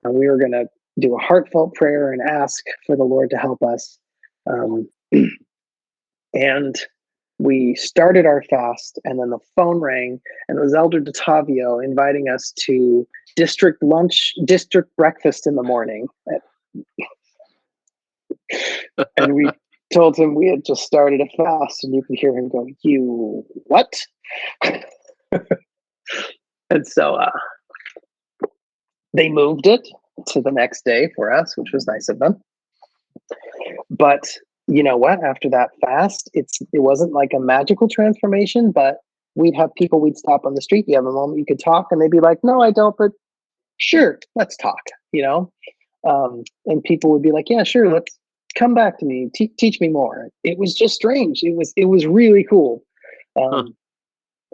and we were going to do a heartfelt prayer and ask for the Lord to help us. And we started our fast, and then the phone rang, and it was Elder Datavio inviting us to district breakfast in the morning. And we told him we had just started a fast, and you could hear him go, "You what?" And so they moved it to the next day for us, which was nice of them. But you know what? After that fast, it wasn't like a magical transformation, but we'd have people we'd stop on the street. You have a moment you could talk, and they'd be like, "No, I don't, but sure, let's talk." And people would be like, "Yeah, sure, let's come back to me, teach me more." It was just strange. It was really cool.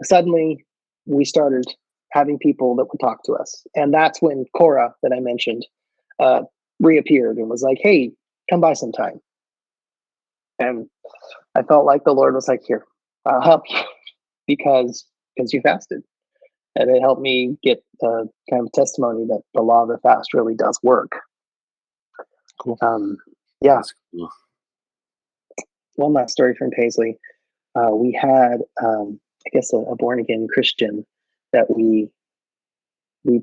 Suddenly, we started having people that would talk to us, and that's when Cora, that I mentioned, reappeared and was like, "Hey, come by sometime." And I felt like the Lord was like, "Here, I'll help you," because because you fasted. And it helped me get kind of testimony that the law of the fast really does work. Cool. Yeah. That's cool. One last story from Paisley. We had, I guess, a born again Christian that we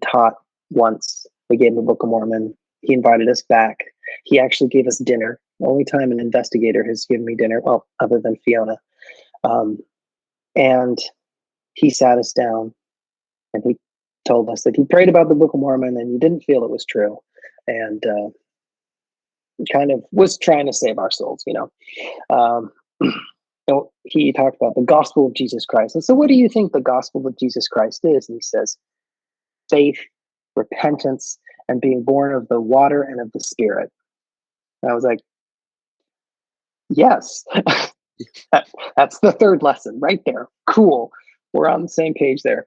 taught once. We gave him the Book of Mormon. He invited us back. He actually gave us dinner. The only time an investigator has given me dinner, well, other than Fiona. And he sat us down and he told us that he prayed about the Book of Mormon and he didn't feel it was true. And kind of was trying to save our souls, you know. He talked about the gospel of Jesus Christ. And so what do you think the gospel of Jesus Christ is? And he says, faith, repentance, and being born of the water and of the Spirit. And I was like, yes, that's the third lesson right there. Cool. We're on the same page there.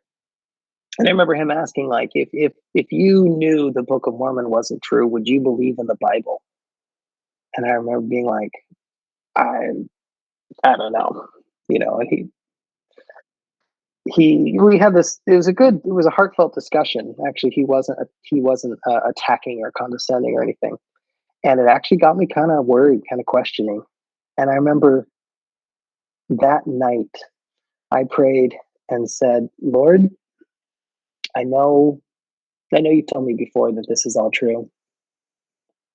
And I remember him asking, like, if you knew the Book of Mormon wasn't true, would you believe in the Bible? And I remember being like, I don't know, you know. And we had this. It was a heartfelt discussion. Actually, he wasn't attacking or condescending or anything, and it actually got me kind of worried, kind of questioning. And I remember that night I prayed and said, Lord, I know you told me before that this is all true,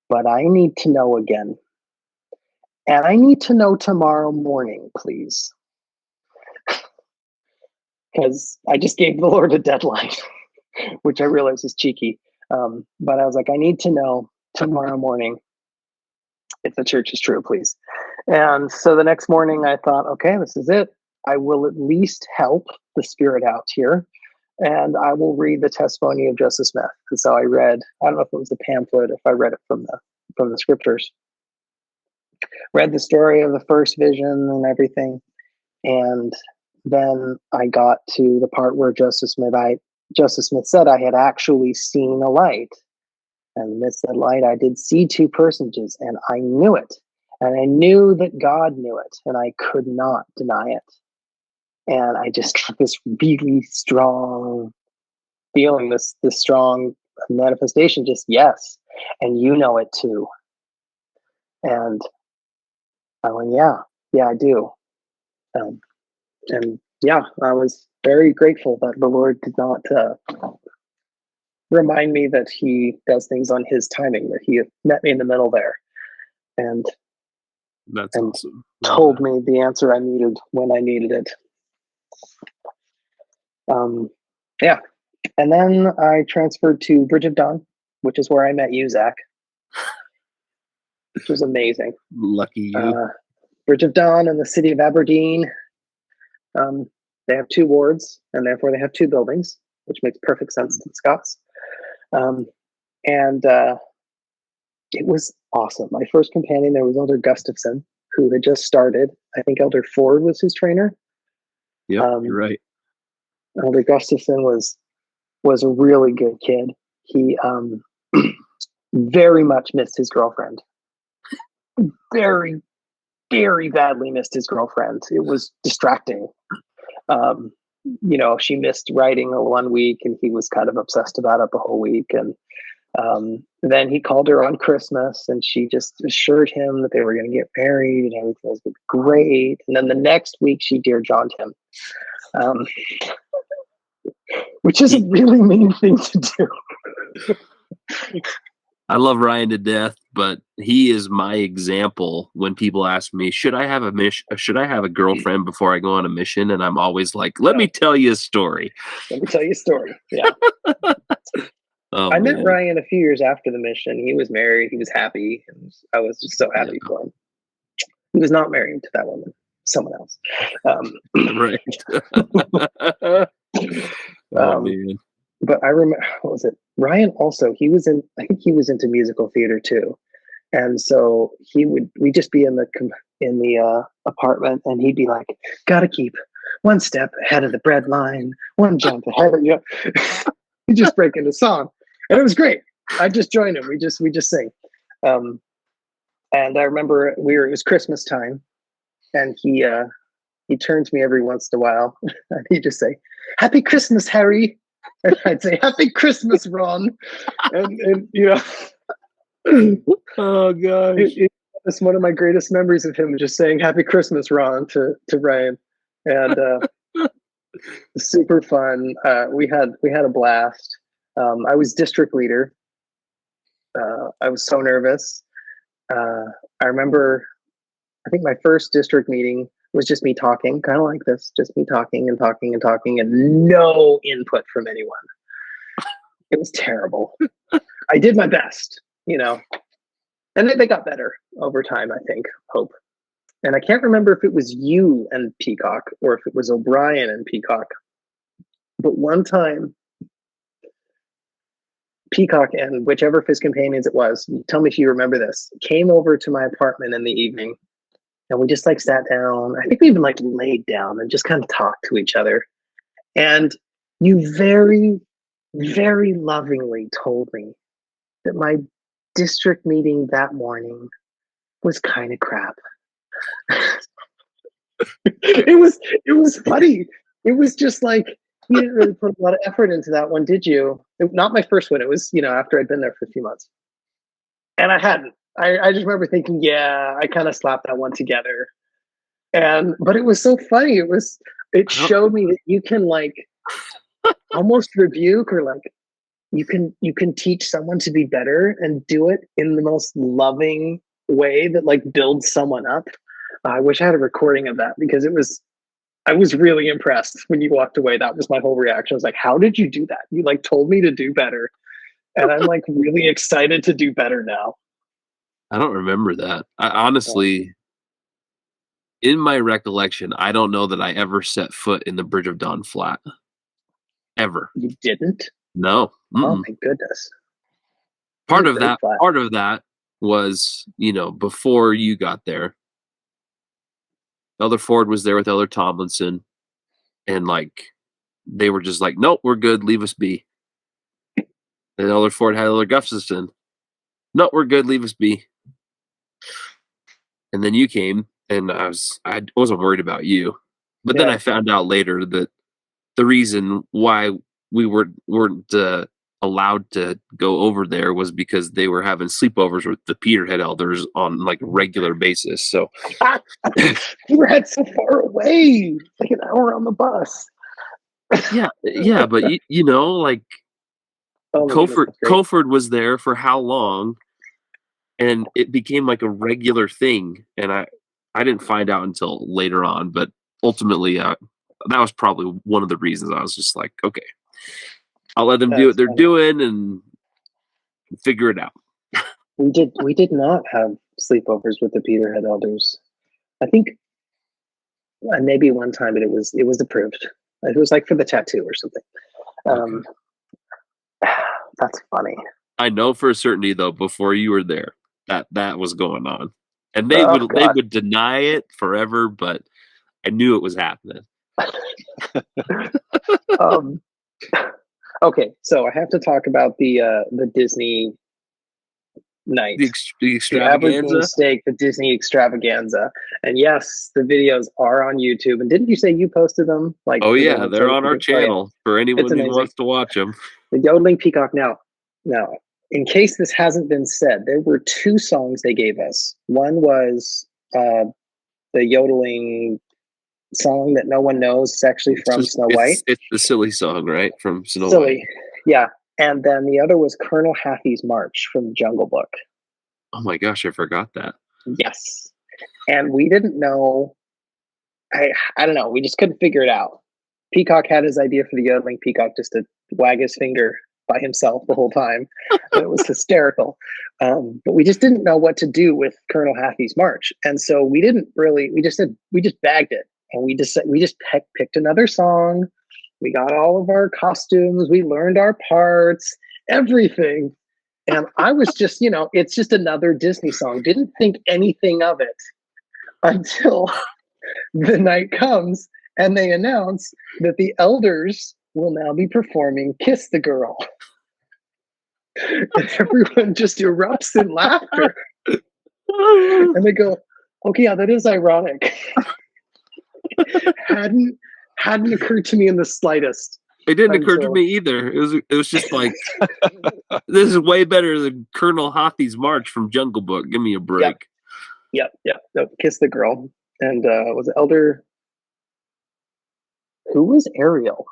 but I need to know again. And I need to know tomorrow morning, please. Because I just gave the Lord a deadline, which I realize is cheeky. But I was like, I need to know tomorrow morning if the church is true, please. And so the next morning I thought, okay, this is it. I will at least help the Spirit out here. And I will read the testimony of Joseph Smith. And so I read, I don't know if it was a pamphlet, if I read it from the scriptures. Read the story of the first vision and everything. And then I got to the part where Joseph Smith said I had actually seen a light. And amidst that light, I did see two personages, and I knew it. And I knew that God knew it, and I could not deny it. And I just got this really strong feeling, this strong manifestation, just yes. And you know it too. And I went, yeah, I do. And yeah, I was very grateful that the Lord did not remind me that he does things on his timing, that he met me in the middle there. And that's awesome. Told me the answer I needed when I needed it. Yeah. And then I transferred to Bridge of Dawn, which is where I met you, Zach, which was amazing. Lucky you. Bridge of Dawn in the city of Aberdeen. They have 2 wards, and therefore they have 2 buildings, which makes perfect sense to the Scots. And it was awesome. My first companion there was Elder Gustafson, who had just started. I think Elder Ford was his trainer. Yeah, you're right. Elder Gustafson was a really good kid. He very much missed his girlfriend. Very, very badly missed his girlfriend. It was distracting. You know, she missed writing 1 week, and he was kind of obsessed about it the whole week. And then he called her on Christmas, and she just assured him that they were going to get married and everything was going to be great. And then the next week, she Dear John'd him, which is a really mean thing to do. I love Ryan to death, but he is my example when people ask me, should I have a girlfriend before I go on a mission? And I'm always like, let me tell you a story. Let me tell you a story. Yeah. I met Ryan a few years after the mission. He was married. He was happy. And I was just so happy for him. He was not married to that woman, someone else. Right. Man. But I remember, what was it? Ryan also, I think he was into musical theater too. And so we'd just be in the apartment, and he'd be like, gotta keep 1 step ahead of the bread line, 1 jump ahead of you. He'd just break into song. And it was great. I just joined him. We just sing. And I remember it was Christmas time, and he he'd turn to me every once in a while, and he'd just say, "Happy Christmas, Harry," and I'd say, "Happy Christmas, Ron," and Oh gosh. It's one of my greatest memories of him just saying "Happy Christmas, Ron" to Ryan, and super fun. We had a blast. I was district leader. I was so nervous. I remember, I think my first district meeting was just me talking, kind of like this, just me talking and talking and talking, and no input from anyone. It was terrible. I did my best, and they got better over time, I think, hope. And I can't remember if it was you and Peacock or if it was O'Brien and Peacock. But one time, Peacock and whichever of his companions it was, tell me if you remember this, came over to my apartment in the evening, and we just sat down. I think we even laid down and just kind of talked to each other. And you very, very lovingly told me that my district meeting that morning was kind of crap. It was funny. It was just you didn't really put a lot of effort into that one, did you? Not my first one. It was, after I'd been there for a few months. And I hadn't. I just remember thinking, yeah, I kind of slapped that one together. But it was so funny. It showed me that you can almost rebuke or you can teach someone to be better and do it in the most loving way that builds someone up. I wish I had a recording of that because I was really impressed when you walked away. That was my whole reaction. I was like, how did you do that? You told me to do better. And I'm really excited to do better now. I don't remember that. I honestly, in my recollection, I don't know that I ever set foot in the Bridge of Dawn flat. Ever. You didn't? No. Mm-mm. Oh my goodness. Part of that was, before you got there, Elder Ford was there with Elder Tomlinson, and they were just nope, we're good, leave us be. And Elder Ford had Elder Gustafson, nope, we're good, leave us be. And then you came, and I wasn't worried about you, but then I found out later that the reason why we weren't allowed to go over there was because they were having sleepovers with the Peterhead elders on a regular basis. So Peterhead so far away, an hour on the bus. yeah, but Coford was there for how long, and it became a regular thing, and I didn't find out until later on, but ultimately that was probably one of the reasons I was just okay, I'll let them do what they're doing and figure it out. We did not have sleepovers with the Peterhead elders. I think maybe one time, but it was approved. It was for the tattoo or something. Okay. That's funny. I know for a certainty though, before you were there, that was going on, and they would deny it forever, but I knew it was happening. Okay, so I have to talk about the Disney night, the extravaganza, the Disney extravaganza, and yes, the videos are on YouTube. And didn't you say you posted them? Oh yeah, they're on our channel for anyone who wants to watch them. The Yodeling Peacock. Now, in case this hasn't been said, there were 2 songs they gave us. One was the yodeling song that no one knows. It's actually from Snow White. It's the silly song, right? From Snow White. Yeah. And then the other was Colonel Hathie's March from Jungle Book. Oh my gosh, I forgot that. Yes. And we didn't know. I don't know. We just couldn't figure it out. Peacock had his idea for the yodeling Peacock just to wag his finger by himself the whole time. It was hysterical. But we just didn't know what to do with Colonel Hathie's March. And so we just bagged it. And we just picked another song. We got all of our costumes. We learned our parts, everything. And I was just, it's just another Disney song. Didn't think anything of it until the night comes and they announce that the elders will now be performing Kiss the Girl. And everyone just erupts in laughter. And they go, okay, yeah, that is ironic. hadn't occurred to me in the slightest. It didn't occur to Until- me either. It was just like, this is way better than Colonel Hothie's March from Jungle Book. Give me a break. Yep. Kiss the girl. And was it Elder? Who was Ariel?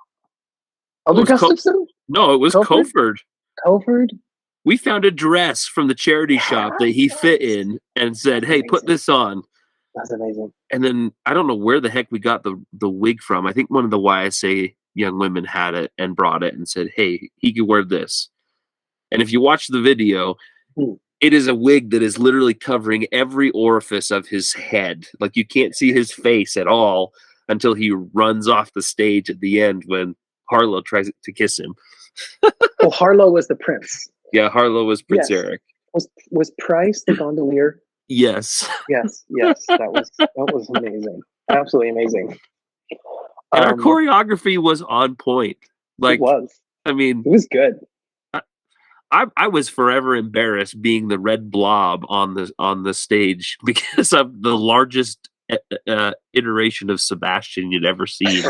Elder It was Gustafson? No, it was Coford? Coford. We found a dress from the charity shop that he fit in and said, "Hey, put this on." That's amazing. And then I don't know where the heck we got the wig from. I think one of the YSA young women had it and brought it and said, "Hey, he could wear this." And if you watch the video, it is a wig that is literally covering every orifice of his head. Like, you can't see his face at all until he runs off the stage at the end when Harlow tries to kiss him. Well, Harlow was the prince. Yeah, Harlow was Prince Eric. Was Bryce the gondolier? Yes. Yes. That was amazing. Absolutely amazing. And our choreography was on point. Like, it was. I mean, it was good. I was forever embarrassed being the red blob on the stage because of the largest iteration of Sebastian you'd ever seen.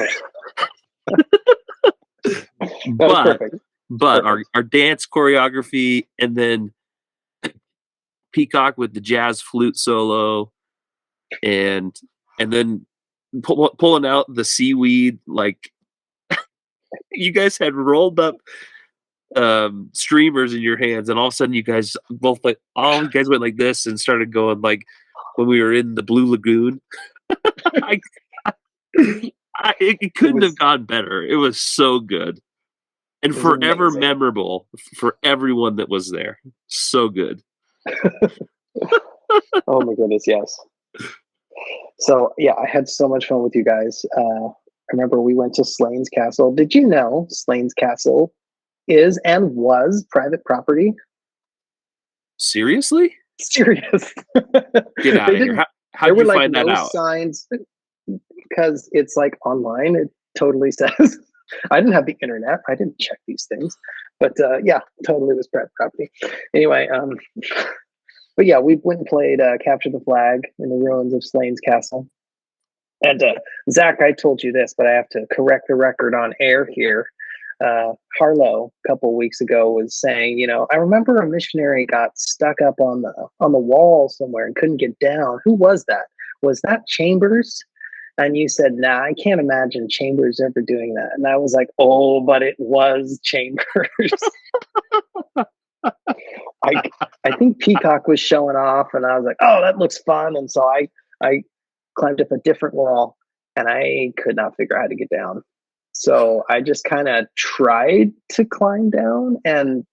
But our dance choreography, and then Peacock with the jazz flute solo, and then pulling out the seaweed, like you guys had rolled up streamers in your hands, and all of a sudden you guys both went like this and started going like when we were in the Blue Lagoon. It couldn't have gone better. It was so good and forever amazing. memorable for everyone that was there. So good. Oh my goodness, yes. So yeah, I had so much fun with you guys. I remember we went to Slane's Castle. Did you know Slane's Castle is and was private property? Seriously? Serious. Get out of here. How did you find that out? Signs, because it's like online. It totally says. I didn't have the internet. I didn't check these things, but yeah, totally was private property. Anyway, but yeah, we went and played Capture the Flag in the ruins of Slane's Castle. And Zack, I told you this, but I have to correct the record on air here. Harlow a couple of weeks ago was saying, I remember a missionary got stuck up on the wall somewhere and couldn't get down. Who was that? Was that Chambers? And you said, nah, I can't imagine Chambers ever doing that. And I was like, oh, but it was Chambers. I think Peacock was showing off, and I was like, oh, that looks fun. And so I climbed up a different wall, and I could not figure out how to get down. So I just kind of tried to climb down and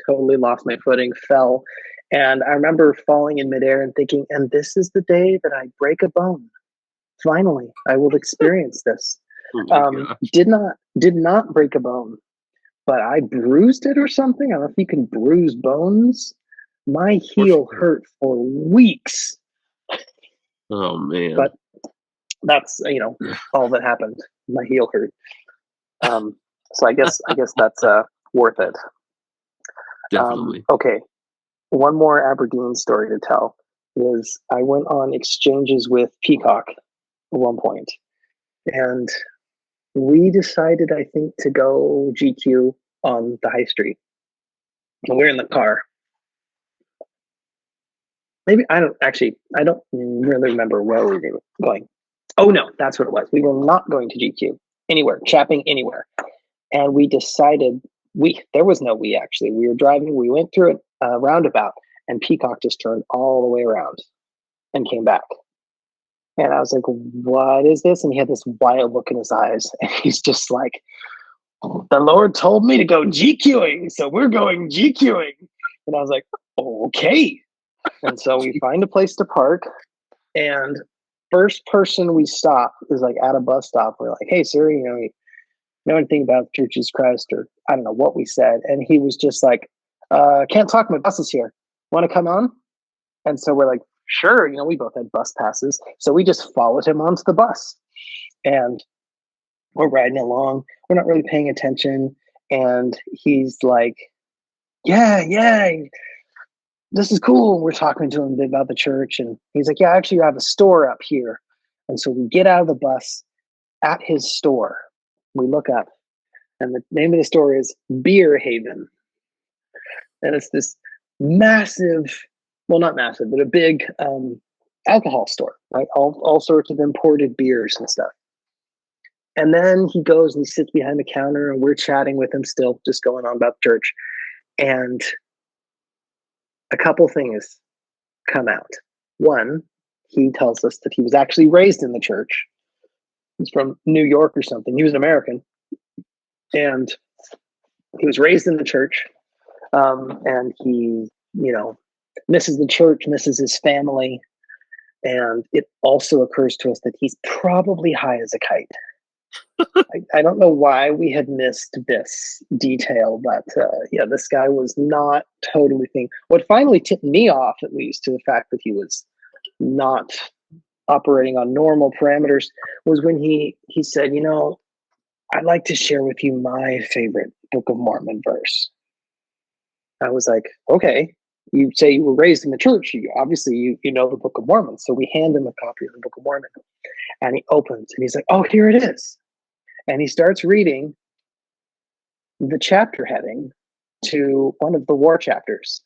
totally lost my footing, fell. And I remember falling in midair and thinking, and this is the day that I break a bone. Finally, I will experience this. Did not break a bone, but I bruised it or something. I don't know if you can bruise bones. My heel hurt for weeks. Oh man! But that's all that happened. My heel hurt. So I guess that's worth it. Definitely. Okay, one more Aberdeen story to tell is I went on exchanges with Peacock at one point, and we decided, I think, to go GQ on the high street. And we're in the car. Maybe I don't really remember where we were going. Oh no, that's what it was. We were not going to GQ anywhere, chapping anywhere. And we decided there was no we actually. We were driving, we went through a roundabout, and Peacock just turned all the way around and came back. And I was like, what is this? And he had this wild look in his eyes. And he's just like, the Lord told me to go GQing, so we're going GQing. And I was like, okay. And so we find a place to park. And first person we stop is like at a bus stop. We're like, hey, sir, you know anything about Churches Christ? Or I don't know what we said. And he was just like, can't talk, my bus is here. Want to come on? And so we're like, sure, we both had bus passes. So we just followed him onto the bus. And we're riding along. We're not really paying attention. And he's like, yeah, this is cool. We're talking to him about the church. And he's like, yeah, actually, I have a store up here. And so we get out of the bus at his store. We look up, and the name of the store is Beer Haven. And it's this massive, well, not massive, but a big alcohol store, right? All sorts of imported beers and stuff. And then he goes and he sits behind the counter, and we're chatting with him still, just going on about church. And a couple things come out. One, he tells us that he was actually raised in the church. He's from New York or something. He was an American. And he was raised in the church. And he, misses the church, misses his family. And it also occurs to us that he's probably high as a kite. I don't know why we had missed this detail, but this guy was not totally thinking. What finally tipped me off, at least, to the fact that he was not operating on normal parameters, was when he said, I'd like to share with you my favorite Book of Mormon verse. I was like, okay, you say you were raised in the church. Obviously, you know the Book of Mormon. So we hand him a copy of the Book of Mormon. And he opens and he's like, oh, here it is. And he starts reading the chapter heading to one of the war chapters.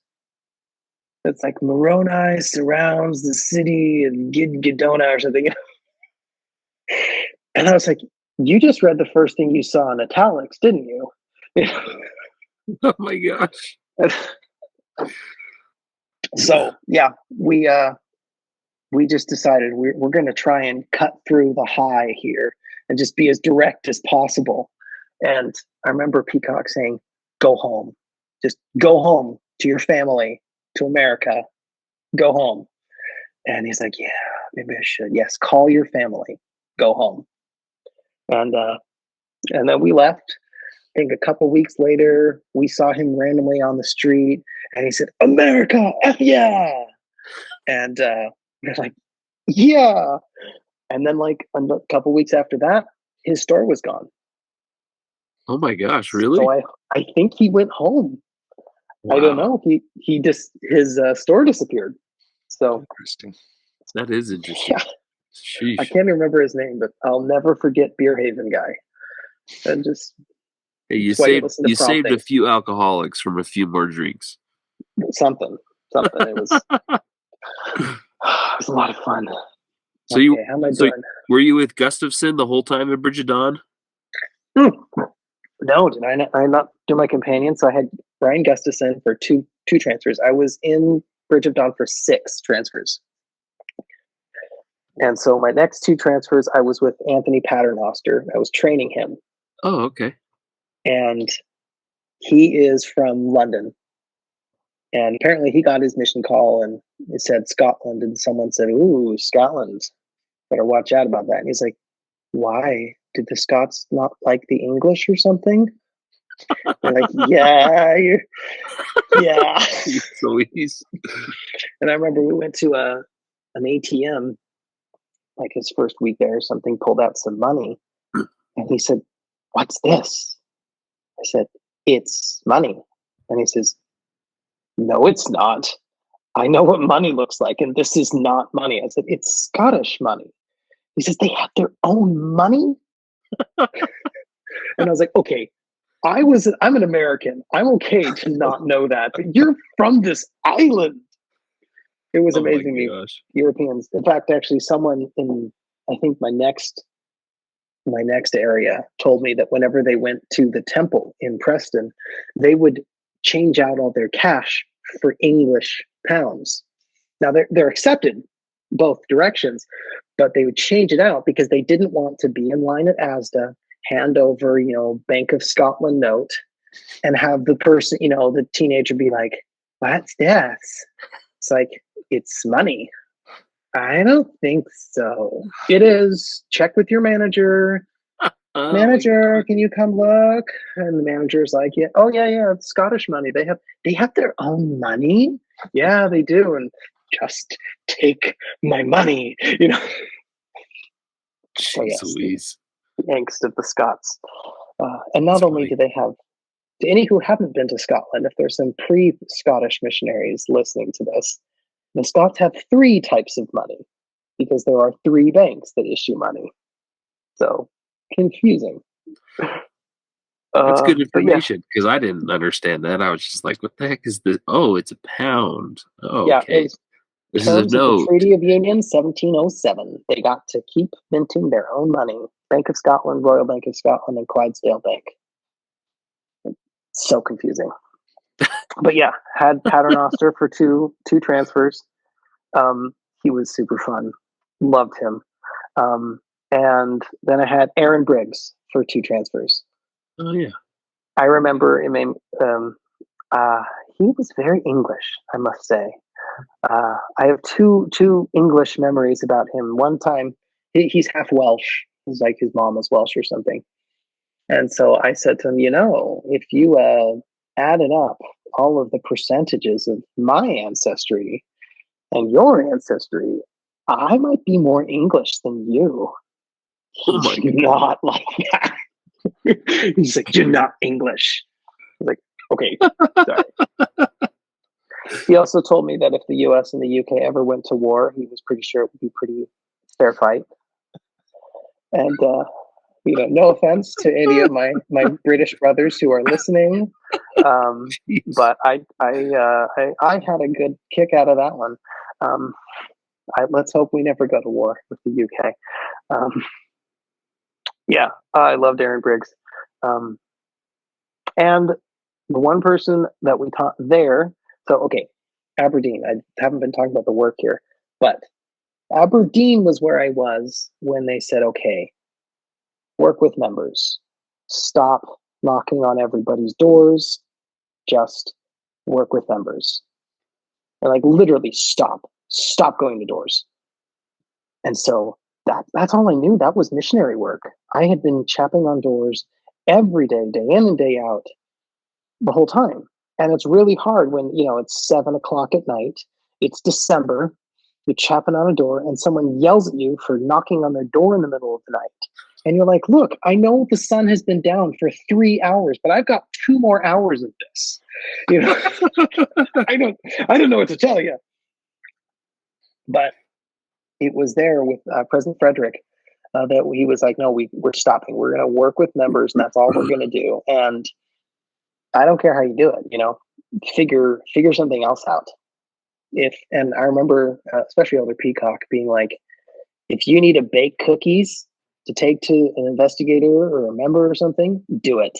It's like Moroni surrounds the city of Gidgidona or something. And I was like, you just read the first thing you saw in italics, didn't you? Oh my gosh. So yeah, we just decided we're going to try and cut through the high here and just be as direct as possible. And I remember Peacock saying, go home. Just go home to your family, to America. Go home. And he's like, yeah, maybe I should. Yes, call your family. Go home. And then we left. I think a couple weeks later, we saw him randomly on the street, and he said, America, F yeah! And we're like, yeah! And then like a couple weeks after that, his store was gone. Oh my gosh, really? So I think he went home. Wow. I don't know. He just, his store disappeared. So Interesting. That is interesting. yeah, Sheesh. I can't remember his name, but I'll never forget Beer Haven guy. And just Hey, you that's why you saved listen to you saved a prompting. few alcoholics from a few more drinks. Something. It was a lot of fun. So Okay, how am I doing? were you with Gustafson the whole time at Bridge of Dawn? No, did I not do my companion? So I had Brian Gustafson for two transfers. I was in Bridge of Dawn for 6 transfers. And so my next 2 transfers, I was with Anthony Paternoster. I was training him. Oh, okay. And he is from London. And apparently he got his mission call and it said Scotland. And someone said, ooh, Scotland. Better watch out about that. And he's like, why? Did the Scots not like the English or something? They're like, yeah. Louise. And I remember we went to an ATM, like his first week there or something, pulled out some money. And he said, what's this? I said, it's money. And he says, no, it's not. I know what money looks like, and this is not money. I said, it's Scottish money. He says, they have their own money? And I was like, okay, I'm an American. I'm okay to not know that, but you're from this island. It was amazing. Europeans. In fact, actually, someone in, I think my next area told me that whenever they went to the temple in Preston, they would change out all their cash for English pounds. Now they're accepted both directions, but they would change it out because they didn't want to be in line at ASDA, hand over, Bank of Scotland note, and have the person, the teenager be like, what's this? It's like, it's money. I don't think so. It is. Check with your manager. Manager, can you come look? And the manager's like, yeah, oh yeah, it's Scottish money. They have their own money. Yeah, they do. And just take my money, So yes, Louise. the angst of the Scots. And not only do they have, to any who haven't been to Scotland, if there's some pre-Scottish missionaries listening to this, the Scots have 3 types of money. because there are 3 banks that issue money. So confusing. That's good But yeah, information because I didn't understand that. I was just like, "What the heck is this? Oh, it's a pound. Oh, yeah, it okay. was This is a terms of the note." Treaty of Union 1707. They got to keep minting their own money. Bank of Scotland, Royal Bank of Scotland, and Clydesdale Bank. So confusing. But yeah, had Paternoster for two transfers. He was super fun. Loved him. And then I had Aaron Briggs for 2 transfers. Oh yeah. I remember him. He was very English, I must say. I have two English memories about him. One time, he's half Welsh. He's like his mom was Welsh or something. And so I said to him, if you added up all of the percentages of my ancestry and your ancestry, I might be more English than you. Oh my He's not like that. He's like, you're not English. I was like, okay, sorry. He also told me that if the US and the UK ever went to war, he was pretty sure it would be pretty fair fight. And no offense to any of my British brothers who are listening, but I had a good kick out of that one. Let's hope we never go to war with the UK. Yeah, I loved Aaron Briggs. And the one person that we taught there, so okay, Aberdeen. I haven't been talking about the work here, but Aberdeen was where I was when they said, okay, work with members. Stop knocking on everybody's doors. Just work with members. And like literally stop going to doors. And so that's all I knew. That was missionary work. I had been chapping on doors every day, day in and day out, the whole time. And it's really hard when, it's 7 o'clock at night, it's December, you're chapping on a door and someone yells at you for knocking on their door in the middle of the night. And you're like, look, I know the sun has been down for 3 hours, but I've got 2 more hours of this. I don't know what to tell you. But it was there with President Fredrick that he was like, no, we're stopping. We're going to work with members, and that's all we're going to do. And I don't care how you do it, figure something else out. And I remember, especially Elder Peacock being like, if you need to bake cookies to take to an investigator or a member or something, do it.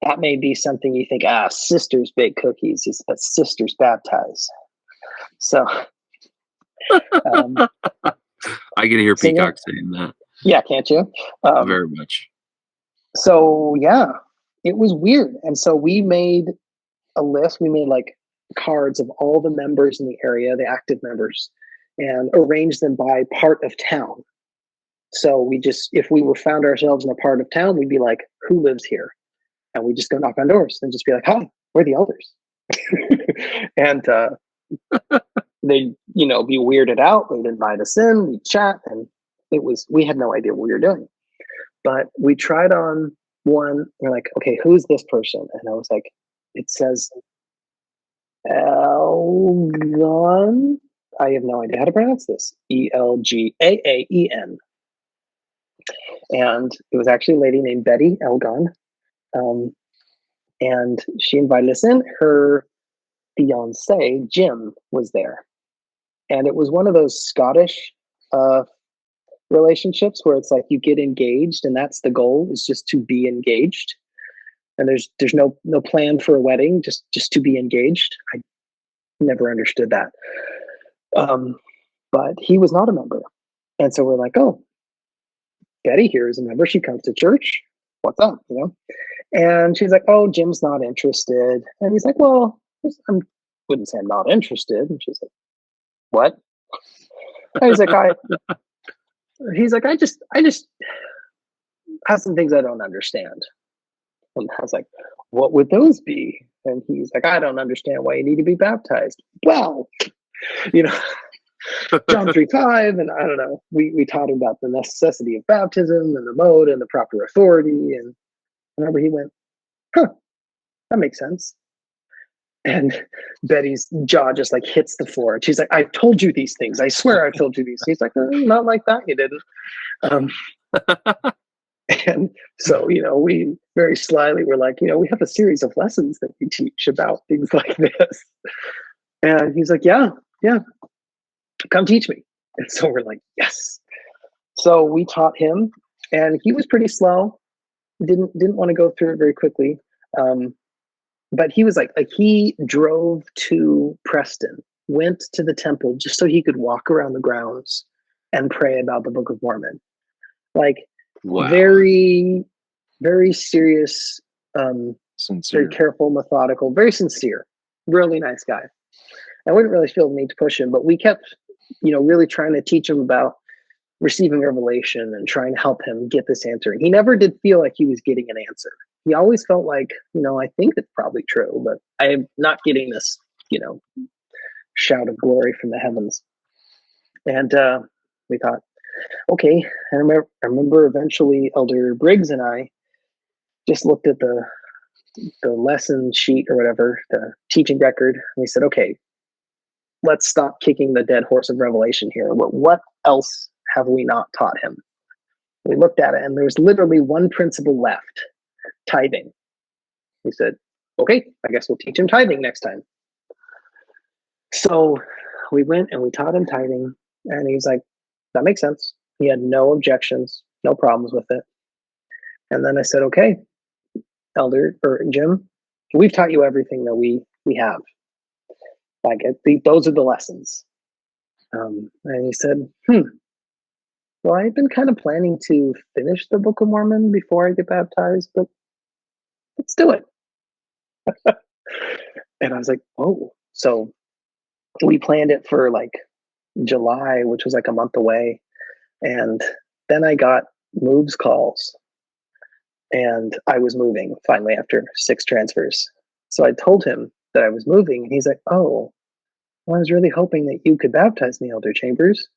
That may be something you think, sisters bake cookies, but sisters baptize. So I can hear Peacock saying that. Yeah, can't you? Very much. So yeah, it was weird. And so we made a list. We made like cards of all the members in the area, the active members, and arranged them by part of town. So if we found ourselves in a part of town, we'd be like, who lives here? And we just go knock on doors and just be like, hi, we're the elders. And they'd, be weirded out. They'd invite us in, we'd chat, and we had no idea what we were doing. But we tried on one, we're like, okay, who's this person? And I was like, it says Elgon. I have no idea how to pronounce this. Elgaaen. And it was actually a lady named Betty Elgon. And she invited us in. Her fiance, Jim, was there. And it was one of those Scottish relationships where it's like you get engaged and that's the goal, is just to be engaged. And there's no plan for a wedding, just to be engaged. I never understood that. But he was not a member. And so we're like, oh, Betty here is a member. She comes to church. What's up? And she's like, oh, Jim's not interested. And he's like, well, I wouldn't say I'm not interested. And she's like, what? And he's like, I just have some things I don't understand. And I was like, what would those be? And he's like, I don't understand why you need to be baptized. Well, John 3:5, and I don't know. We taught him about the necessity of baptism and the mode and the proper authority. And I remember he went, huh, that makes sense. And Betty's jaw just like hits the floor. And she's like, "I've told you these things. I swear I've told you these." He's like, "Not like that. You didn't." Um, and so, we very slyly were like, we have a series of lessons that we teach about things like this. And he's like, yeah, come teach me. And so we're like, yes. So we taught him, and he was pretty slow. Didn't want to go through it very quickly. But he was like he drove to Preston, went to the temple just so he could walk around the grounds and pray about the Book of Mormon. Like, Wow. very, very serious, Sincere. very careful, methodical, very sincere, really nice guy. I wouldn't really feel the need to push him, but we kept, really trying to teach him about receiving revelation and trying to help him get this answer. And he never did feel like he was getting an answer. He always felt like, I think it's probably true, but I am not getting this, shout of glory from the heavens. And we thought, okay. And I remember eventually Elder Briggs and I just looked at the lesson sheet or whatever, the teaching record, and we said, okay, let's stop kicking the dead horse of revelation here. What else have we not taught him? We looked at it, and there's literally one principle left: tithing. We said, okay, I guess we'll teach him tithing next time. So we went and we taught him tithing, and he was like, that makes sense. He had no objections, no problems with it. And then I said, okay, Elder or Jim, we've taught you everything that we have. Like, those are the lessons. And he said, well, I've been kind of planning to finish the Book of Mormon before I get baptized, but let's do it. And I was like, oh. So we planned it for like July, which was like a month away. And then I got moves calls, and I was moving finally after 6 transfers. So I told him that I was moving, and he's like, oh, well, I was really hoping that you could baptize me, Elder Chambers.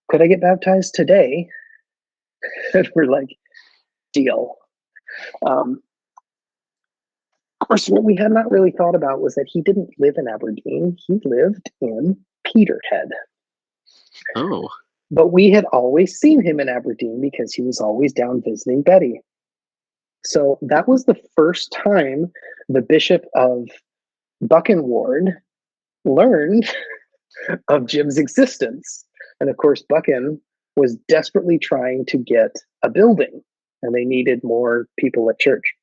Could I get baptized today? And we're like, deal. Of course, what we had not really thought about was that he didn't live in Aberdeen. He lived in Peterhead. Oh. But we had always seen him in Aberdeen because he was always down visiting Betty. So that was the first time the Bishop of Buchan learned of Jim's existence. And of course, Buchan was desperately trying to get a building, and they needed more people at church.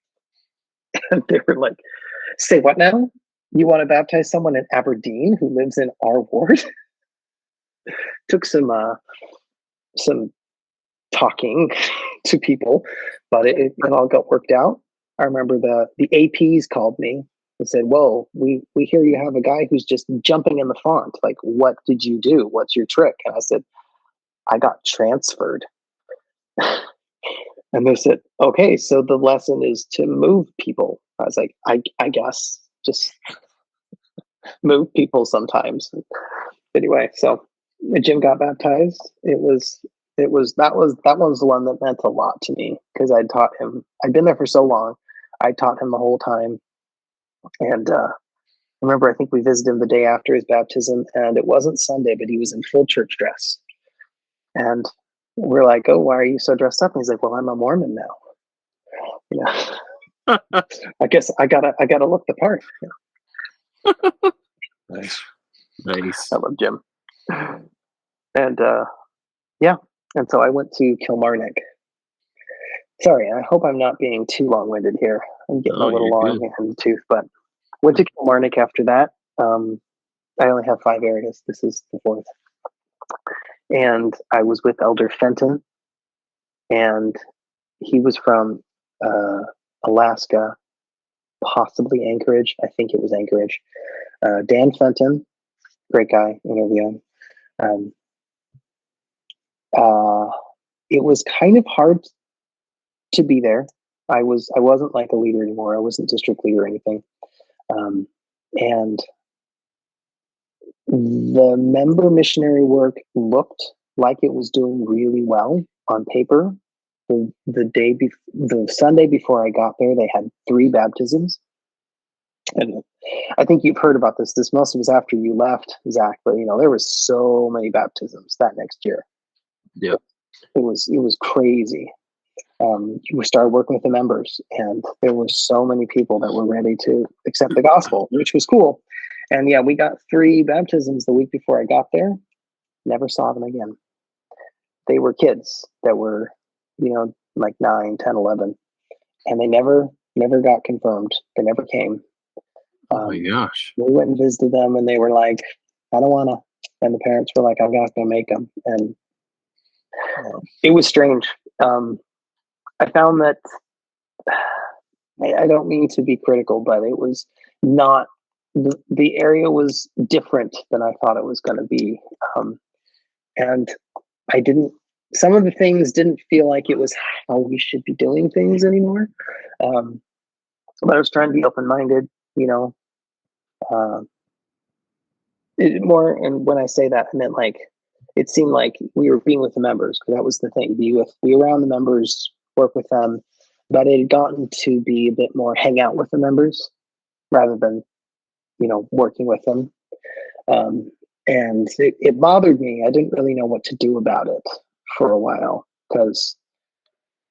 And they were like, say what now? You want to baptize someone in Aberdeen who lives in our ward? Took some talking to people, but it all got worked out. I remember the APs called me and said, whoa, we hear you have a guy who's just jumping in the font. Like, what did you do? What's your trick? And I said, I got transferred. And they said, okay, so the lesson is to move people. I was like, I guess just move people sometimes. Anyway, so Jim got baptized. That was the one that meant a lot to me, because I'd taught him. I'd been there for so long. I taught him the whole time. And I remember, I think we visited him the day after his baptism, and it wasn't Sunday, but he was in full church dress. And we're like, oh, why are you so dressed up? And he's like, well, I'm a Mormon now. I guess I gotta look the part. Nice. Nice. I love Jim. And and so I went to Kilmarnock. Sorry, I hope I'm not being too long-winded here. I'm getting a little long in the tooth, but went to Kilmarnock after that. I only have 5 areas. This is the 4th. And I was with Elder Fenton, and he was from Alaska, possibly Anchorage. I think it was Anchorage. Dan Fenton, great guy, interviewing. It was kind of hard to be there. I wasn't like a leader anymore. I wasn't district leader or anything. And the member missionary work looked like it was doing really well on paper. The Sunday before I got there, they had 3 baptisms. And I think you've heard about this. This must was after you left, Zach, but there was so many baptisms that next year. Yep. It was crazy. We started working with the members, and there were so many people that were ready to accept the gospel, which was cool. And yeah, we got 3 baptisms the week before I got there. Never saw them again. They were kids that were, like 9, 10, 11, and they never got confirmed. They never came. Oh my gosh. We went and visited them, and they were like, I don't want to. And the parents were like, I'm not going to make them. And it was strange. I found that, I don't mean to be critical, but it was not, the area was different than I thought it was going to be. And some of the things didn't feel like it was how we should be doing things anymore. But I was trying to be open-minded, more. And when I say that, I meant like, it seemed like we were being with the members, because that was the thing, be around the members, work with them. But it had gotten to be a bit more hang out with the members rather than, working with them. And it bothered me. I didn't really know what to do about it for a while, because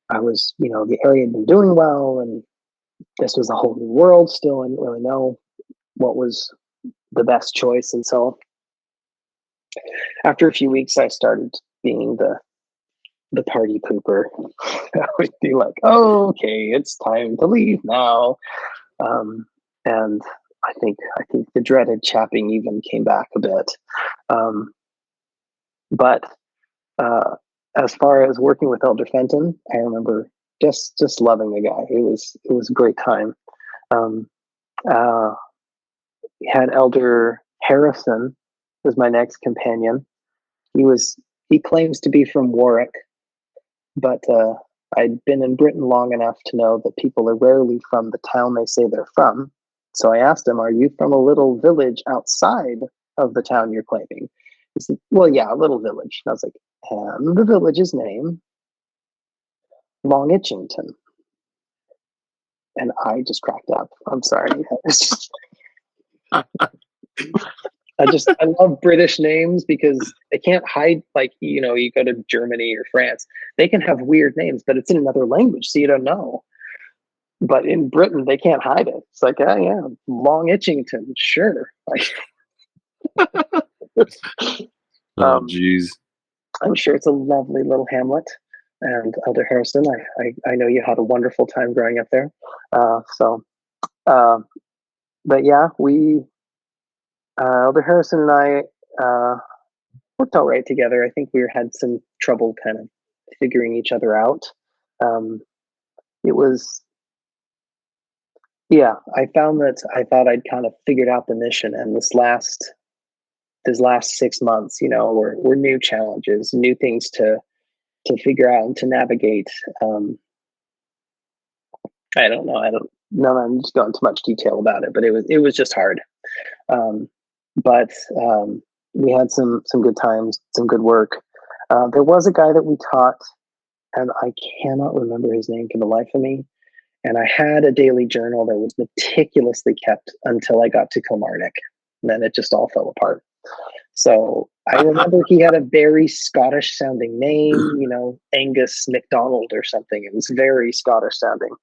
I was, the area had been doing well, and this was a whole new world still. I didn't really know what was the best choice. And so after a few weeks, I started being the party pooper. I would be like, oh, okay, it's time to leave now. And I think the dreaded chapping even came back a bit. But as far as working with Elder Fenton, I remember just loving the guy. It was a great time. We had Elder Harrison was my next companion. He claims to be from Warwick, but I'd been in Britain long enough to know that people are rarely from the town they say they're from. So I asked him, are you from a little village outside of the town you're claiming? He said, well, yeah, a little village. And I was like, and the village's name? Long Itchington. And I just cracked up. I'm sorry. I love British names, because they can't hide, like, you go to Germany or France, they can have weird names, but it's in another language, so you don't know. But in Britain, they can't hide it. It's like, oh yeah, Long Itchington, sure. Oh, geez. I'm sure it's a lovely little hamlet. And Elder Harrison, I know you had a wonderful time growing up there. But yeah, Elder Harrison and I worked all right together. I think we had some trouble kind of figuring each other out. I found that I thought I'd kind of figured out the mission, and this last 6 months, were new challenges, new things to figure out and to navigate. I don't know. I'm just going into much detail about it, but it was just hard. But we had some good times, some good work. There was a guy that we taught, and I cannot remember his name for the life of me. And I had a daily journal that was meticulously kept until I got to Kilmarnock. And then it just all fell apart. So I remember he had a very Scottish sounding name, Angus MacDonald or something. It was very Scottish sounding.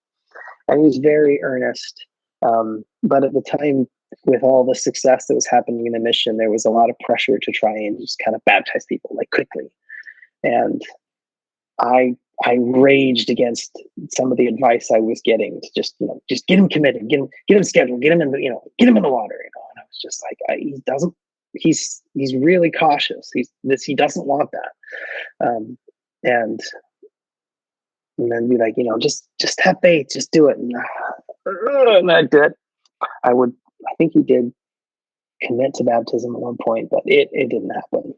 And he was very earnest. But at the time, with all the success that was happening in the mission, there was a lot of pressure to try and just kind of baptize people like quickly. And I raged against some of the advice I was getting to just get him committed, get him scheduled, get him in the water. And I was just like, he's really cautious. He doesn't want that. And then be like, just have faith, just do it. And I did. I think he did commit to baptism at one point, but it didn't happen.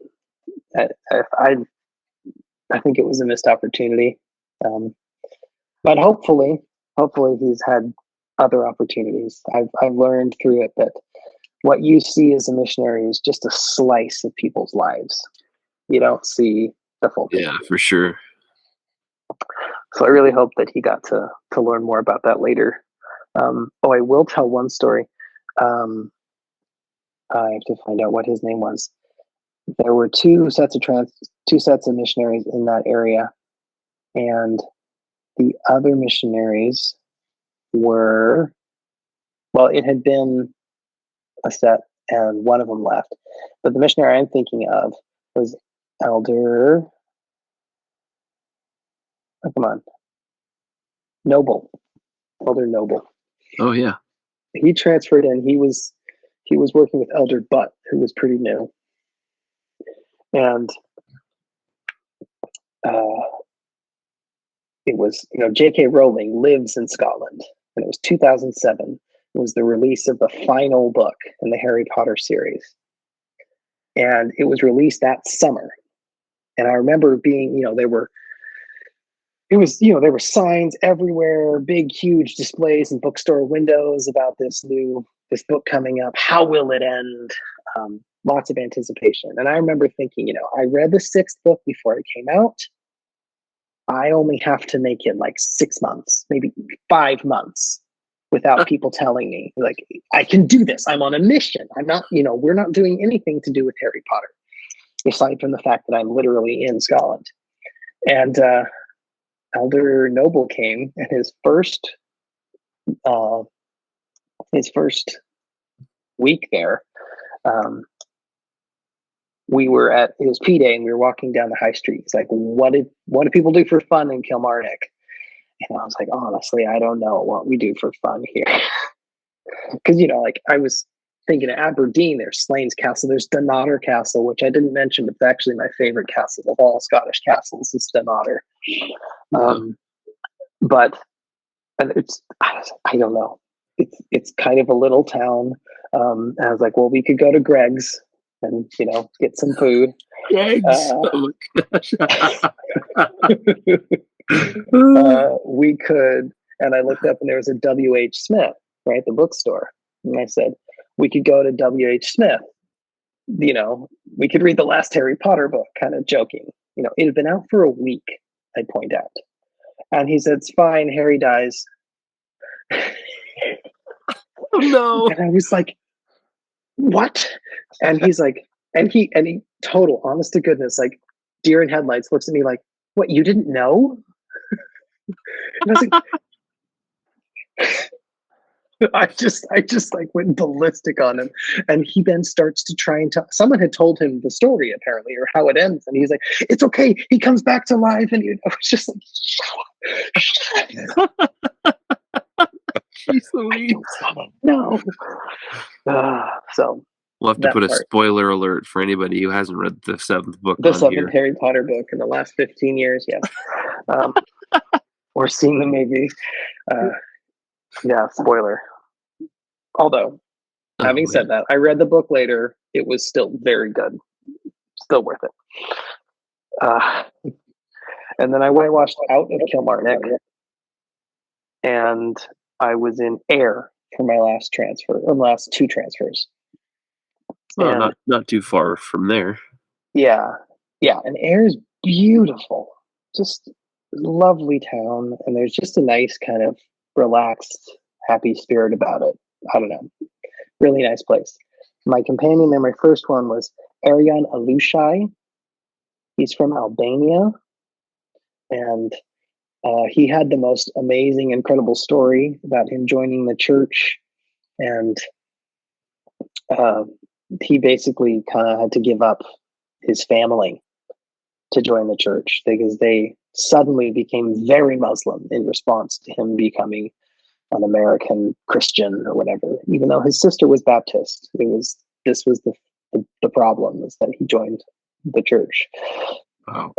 I think it was a missed opportunity. But hopefully he's had other opportunities. I've learned through it that what you see as a missionary is just a slice of people's lives. You don't see the full picture. Yeah, for sure. So I really hope that he got to learn more about that later. I will tell one story. I have to find out what his name was. There were two sets of missionaries in that area, and the other missionaries were, well, it had been a set, and one of them left. But the missionary I'm thinking of was Elder. Oh, come on, Noble, Elder Noble. Oh yeah. He transferred in. He was working with Elder Butt, who was pretty new, and it was, J.K. Rowling lives in Scotland, and it was 2007. It was the release of the final book in the Harry Potter series, and it was released that summer. And I remember being, there were signs everywhere, big, huge displays in bookstore windows about this book coming up. How will it end? Lots of anticipation. And I remember thinking, I read the sixth book before it came out. I only have to make it like 6 months, maybe 5 months without people telling me, like, I can do this. I'm on a mission. I'm not, we're not doing anything to do with Harry Potter, aside from the fact that I'm literally in Scotland. And Elder Noble came, and his first week there, it was P Day, and we were walking down the high street. He's like, what do people do for fun in Kilmarnock? And I was like, honestly, I don't know what we do for fun here. Because, I was thinking of Aberdeen, there's Slains Castle, there's Dunnottar Castle, which I didn't mention, but it's actually my favorite castle of all Scottish castles, is Dunnottar. But I don't know. It's kind of a little town. And I was like, well, we could go to Greg's and, get some food. Greg's. Oh my gosh. We could, and I looked up and there was a W.H. Smith, right? The bookstore. And I said, we could go to W.H. Smith. We could read the last Harry Potter book, kind of joking. It had been out for a week, I point out. And he said, it's fine, Harry dies. Oh no. And I was like, what? And he's like, and he total honest to goodness, like deer in headlights, looks at me like, what, you didn't know? And I was like, I just like went ballistic on him. And he then starts to try and tell, someone had told him the story apparently, or how it ends. And he's like, it's okay, he comes back to life. And I was just like, shut up. Jeez Louise. No. So we'll have to put a spoiler alert for anybody who hasn't read the seventh book. The seventh Harry Potter book in the last 15 years, yes. Or seen the movie. Yeah, spoiler. Although, having said that, I read the book later. It was still very good. Still worth it. And then I watched Out of Kilmarnock, and I was in Ayr for my last two transfers. Oh, not too far from there. Yeah. And Ayr is beautiful. Just lovely town, and there's just a nice kind of relaxed, happy spirit about it. I don't know. Really nice place. My companion there, my first one, was Arian Alushai. He's from Albania, and he had the most amazing, incredible story about him joining the church. And he basically kind of had to give up his family to join the church because they suddenly became very Muslim in response to him becoming an American Christian or whatever, even though his sister was Baptist. This was the problem, is that he joined the church. Wow.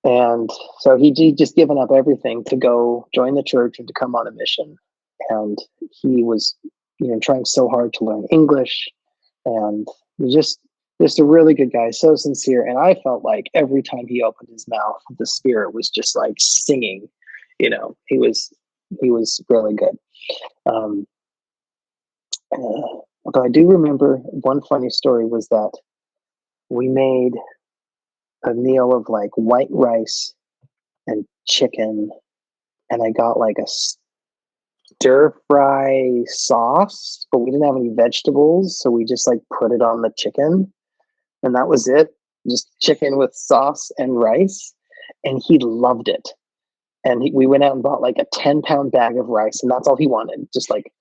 And so he just given up everything to go join the church and to come on a mission. And he was, trying so hard to learn English, and just a really good guy, so sincere. And I felt like every time he opened his mouth, the Spirit was just like singing. He was really good. Although I do remember one funny story was that we made a meal of like white rice and chicken, and I got like stir fry sauce, but we didn't have any vegetables, so we just like put it on the chicken, and that was it. Just chicken with sauce and rice, and he loved it. And we went out and bought like a 10-pound bag of rice, and that's all he wanted, just like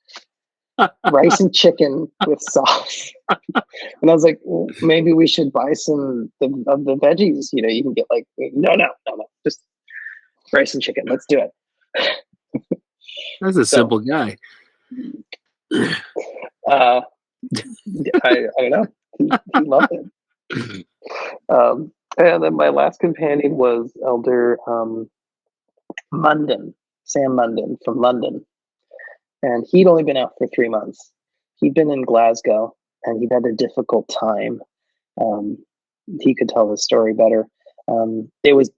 rice and chicken with sauce. And I was like, well, maybe we should buy some of the veggies. You know, you can get like, no, just rice and chicken. Let's do it. That's a simple guy. I don't know. He loved it. And then my last companion was Elder Munden, Sam Munden from London. And he'd only been out for 3 months. He'd been in Glasgow, and he'd had a difficult time. He could tell the story better. It was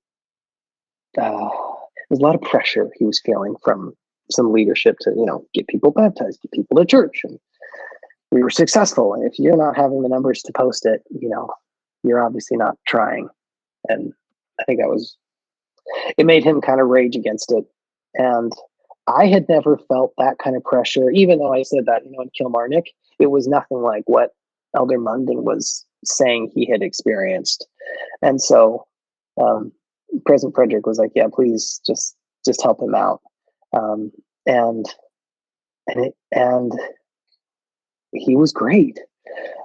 a lot of pressure he was feeling from some leadership to, you know, get people baptized, get people to church. And we were successful. And if you're not having the numbers to post it, you know, you're obviously not trying. And I think it made him kind of rage against it. And I had never felt that kind of pressure, even though I said that, you know, in Kilmarnock, it was nothing like what Elder Munding was saying he had experienced. And so President Fredrick was like, yeah, please just help him out. And he was great.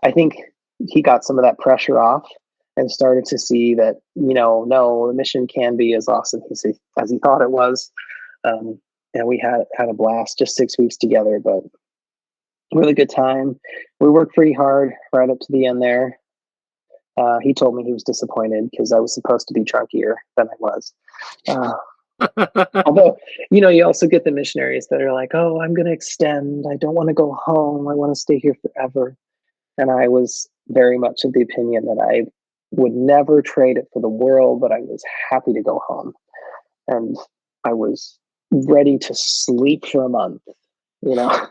I think he got some of that pressure off and started to see that, you know, no, the mission can be as awesome as he thought it was. And we had a blast, just 6 weeks together, but really good time. We worked pretty hard right up to the end there. He told me he was disappointed because I was supposed to be chunkier than I was. Although, you know, you also get the missionaries that are like, oh, I'm going to extend. I don't want to go home. I want to stay here forever. And I was very much of the opinion that I would never trade it for the world, but I was happy to go home. And I was ready to sleep for a month, you know.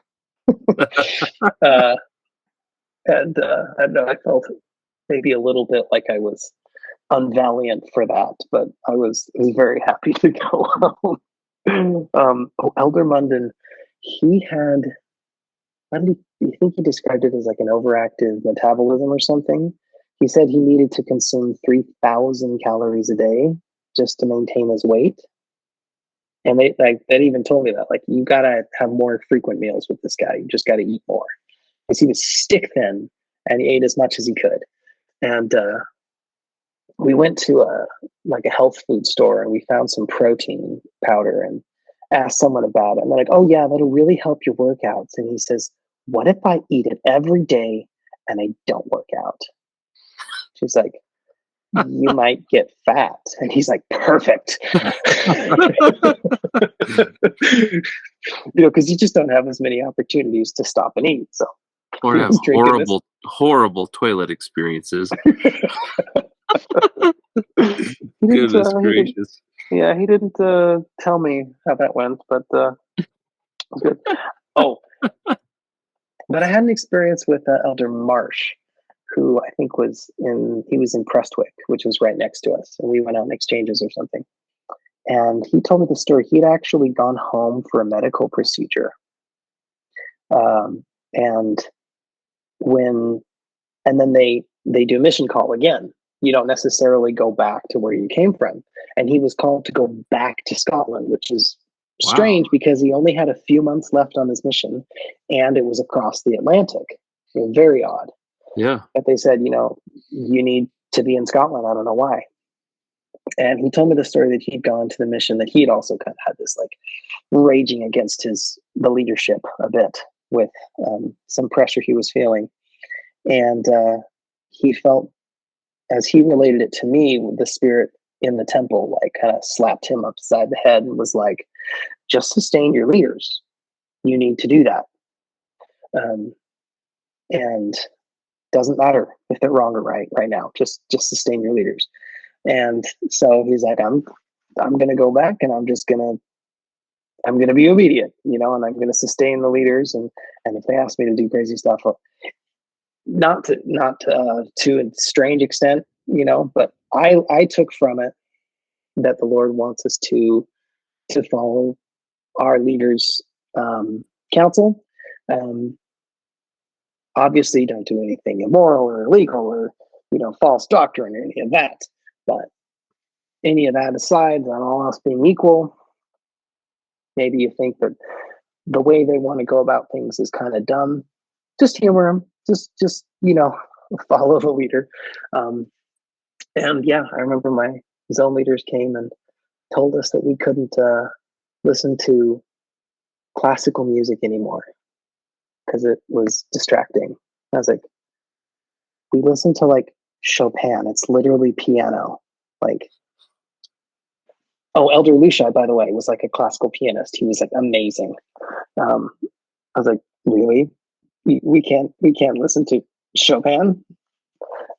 And I don't know, I felt maybe a little bit like I was unvaliant for that, but I was very happy to go home. Elder Munden, he had, you think he described it as like an overactive metabolism or something? He said he needed to consume 3,000 calories a day just to maintain his weight. And they even told me that, like, you gotta have more frequent meals with this guy. You just gotta eat more, because he was stick thin and he ate as much as he could. And we went to a health food store and we found some protein powder and asked someone about it. And they're like, "Oh yeah, that'll really help your workouts." And he says, "What if I eat it every day and I don't work out?" She's like, "You might get fat." And he's like, "Perfect." You know, because you just don't have as many opportunities to stop and eat. So, or have horrible toilet experiences. Goodness gracious. He didn't tell me how that went, but good. Oh, but I had an experience with Elder Marsh, who I think was in Prestwick, which was right next to us, and we went out on exchanges or something. And he told me the story. He'd actually gone home for a medical procedure, and then they do a mission call again. You don't necessarily go back to where you came from. And he was called to go back to Scotland, which is strange because he only had a few months left on his mission, and it was across the Atlantic. Very odd. Yeah. But they said, you know, you need to be in Scotland. I don't know why. And he told me the story that he'd gone to the mission, that he'd also kind of had this like raging against the leadership a bit with some pressure he was feeling. And he felt, as he related it to me, the spirit in the temple like kind of slapped him upside the head and was like, just sustain your leaders. You need to do that. And doesn't matter if they're wrong or right now. Just sustain your leaders. And so he's like, I'm going to go back and I'm going to be obedient, you know, and I'm going to sustain the leaders. And if they ask me to do crazy stuff, not to a strange extent, you know, but I took from it that the Lord wants us to follow our leaders counsel. Obviously, don't do anything immoral or illegal or false doctrine or any of that. But any of that aside, on all else being equal, maybe you think that the way they want to go about things is kind of dumb. Just humor them. Just follow the leader. And yeah, I remember my zone leaders came and told us that we couldn't listen to classical music anymore because it was distracting. I was like, we listen to like Chopin. It's literally piano. Like, oh, Elder Lucia, by the way, was like a classical pianist. He was like amazing. I was like, really? We can't listen to Chopin?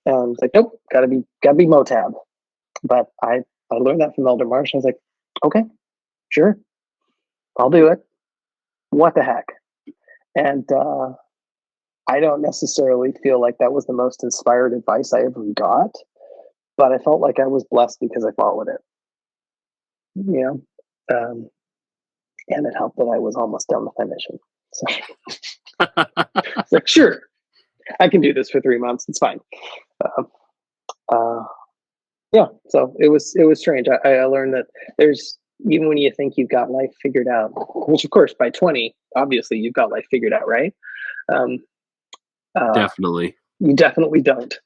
And like, nope, gotta be Motab. But I learned that from Elder Marsh. I was like, okay, sure, I'll do it. What the heck? And I don't necessarily feel like that was the most inspired advice I ever got, but I felt like I was blessed because I followed it. And it helped that I was almost done with my mission. So it's like, sure, I can do this for 3 months. It's fine. Yeah, so it was strange. I learned that there's, even when you think you've got life figured out, which of course by 20, obviously you've got life figured out, right? Definitely. You definitely don't.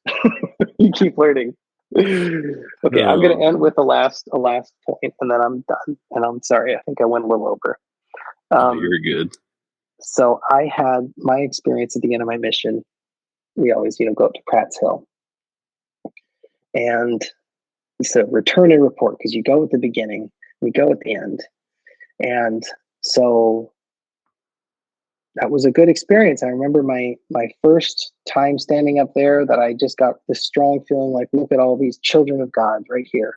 You keep learning. Okay, I'm going to end with a last point, and then I'm done. And I'm sorry, I think I went a little over. You're good. So I had my experience at the end of my mission. We always, go up to Pratt's Hill, and so return and report, because you go at the beginning, we go at the end, and so that was a good experience. I remember my first time standing up there, that I just got this strong feeling like, look at all these children of God right here.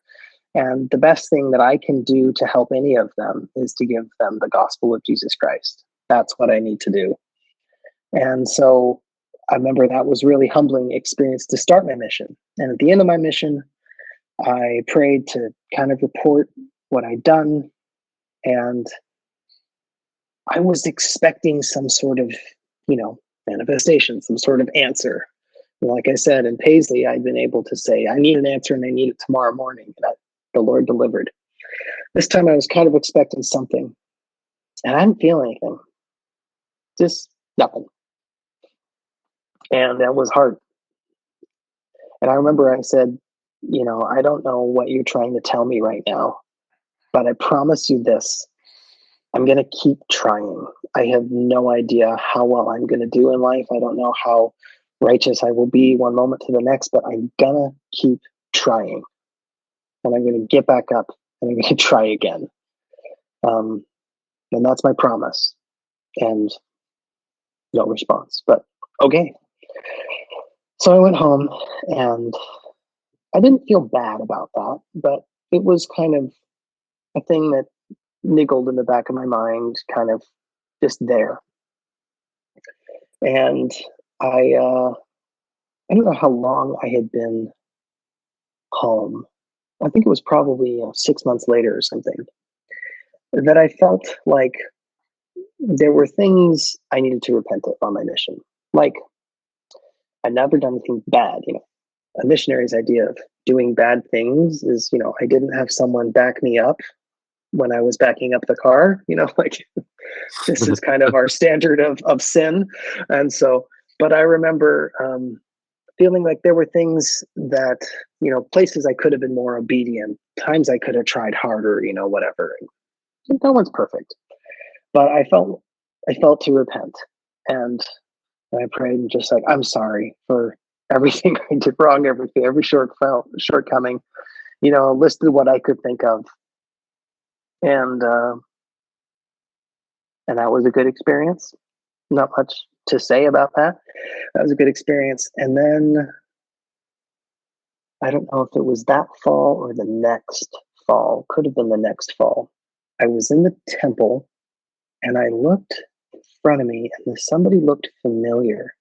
And the best thing that I can do to help any of them is to give them the gospel of Jesus Christ. That's what I need to do. And so I remember that was really humbling experience to start my mission. And at the end of my mission, I prayed to kind of report what I'd done. And I was expecting some sort of, manifestation, some sort of answer. Like I said, in Paisley, I'd been able to say, I need an answer and I need it tomorrow morning. And the Lord delivered. This time I was kind of expecting something, and I didn't feel anything. Just nothing. And that was hard. And I remember I said, I don't know what you're trying to tell me right now, but I promise you this. I'm going to keep trying. I have no idea how well I'm going to do in life. I don't know how righteous I will be one moment to the next, but I'm going to keep trying. And I'm going to get back up and I'm going to try again. And that's my promise. And no response, but okay. So I went home, and I didn't feel bad about that, but it was kind of a thing that niggled in the back of my mind, kind of just there. And I don't know how long I had been home. I think it was probably 6 months later or something, that I felt like there were things I needed to repent of on my mission. Like, I'd never done anything bad. A missionary's idea of doing bad things is, I didn't have someone back me up when I was backing up the car, like this is kind of our standard of sin. And so, but I remember feeling like there were things that, places I could have been more obedient, times I could have tried harder, whatever. No one's perfect, but I felt to repent. And I prayed and just like, I'm sorry for everything I did wrong, every shortcoming, listed what I could think of. And that was a good experience. Not much to say about that. That was a good experience. And then I don't know if it was that fall or the next fall, could have been the next fall. I was in the temple and I looked in front of me and somebody looked familiar.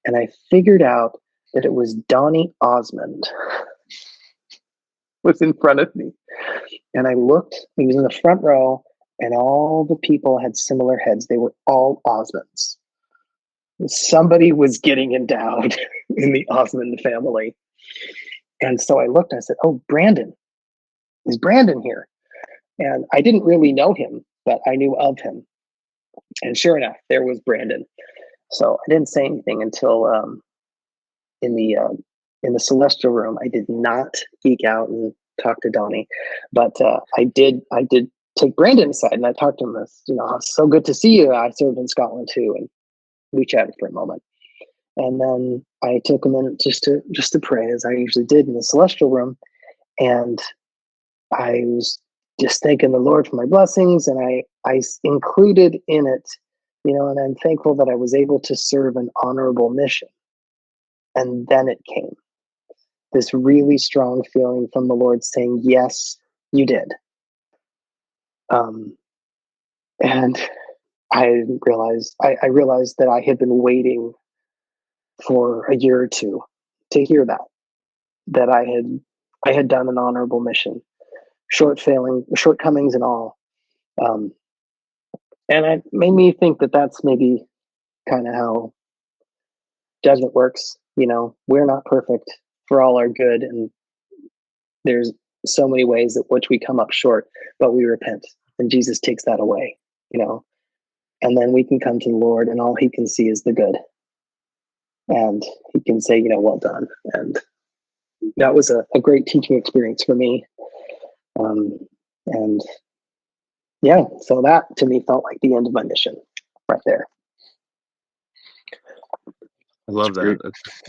And I figured out that it was Donnie Osmond was in front of me. And I looked, he was in the front row, and all the people had similar heads. They were all Osmonds. Somebody was getting endowed in the Osmond family. And so I looked and I said, "Oh, Brandon. Is Brandon here?" And I didn't really know him, but I knew of him. And sure enough, there was Brandon. So I didn't say anything until in the celestial room. I did not geek out and talk to Donnie, but I did take Brandon aside and I talked to him. It's so good to see you. I served in Scotland too, and we chatted for a moment. And then I took a minute just to pray, as I usually did in the celestial room, and I was just thanking the Lord for my blessings, and I included in it, and I'm thankful that I was able to serve an honorable mission. And then it came, this really strong feeling from the Lord saying, "Yes, you did." And I realized that I had been waiting for a year or two to hear that I had done an honorable mission, shortcomings and all. And it made me think that that's maybe kind of how judgment works. We're not perfect for all our good, and there's so many ways at which we come up short, but we repent, and Jesus takes that away, and then we can come to the Lord, and all he can see is the good, and he can say, "Well done." And that was a great teaching experience for me. And yeah, so that to me felt like the end of my mission right there. I love that.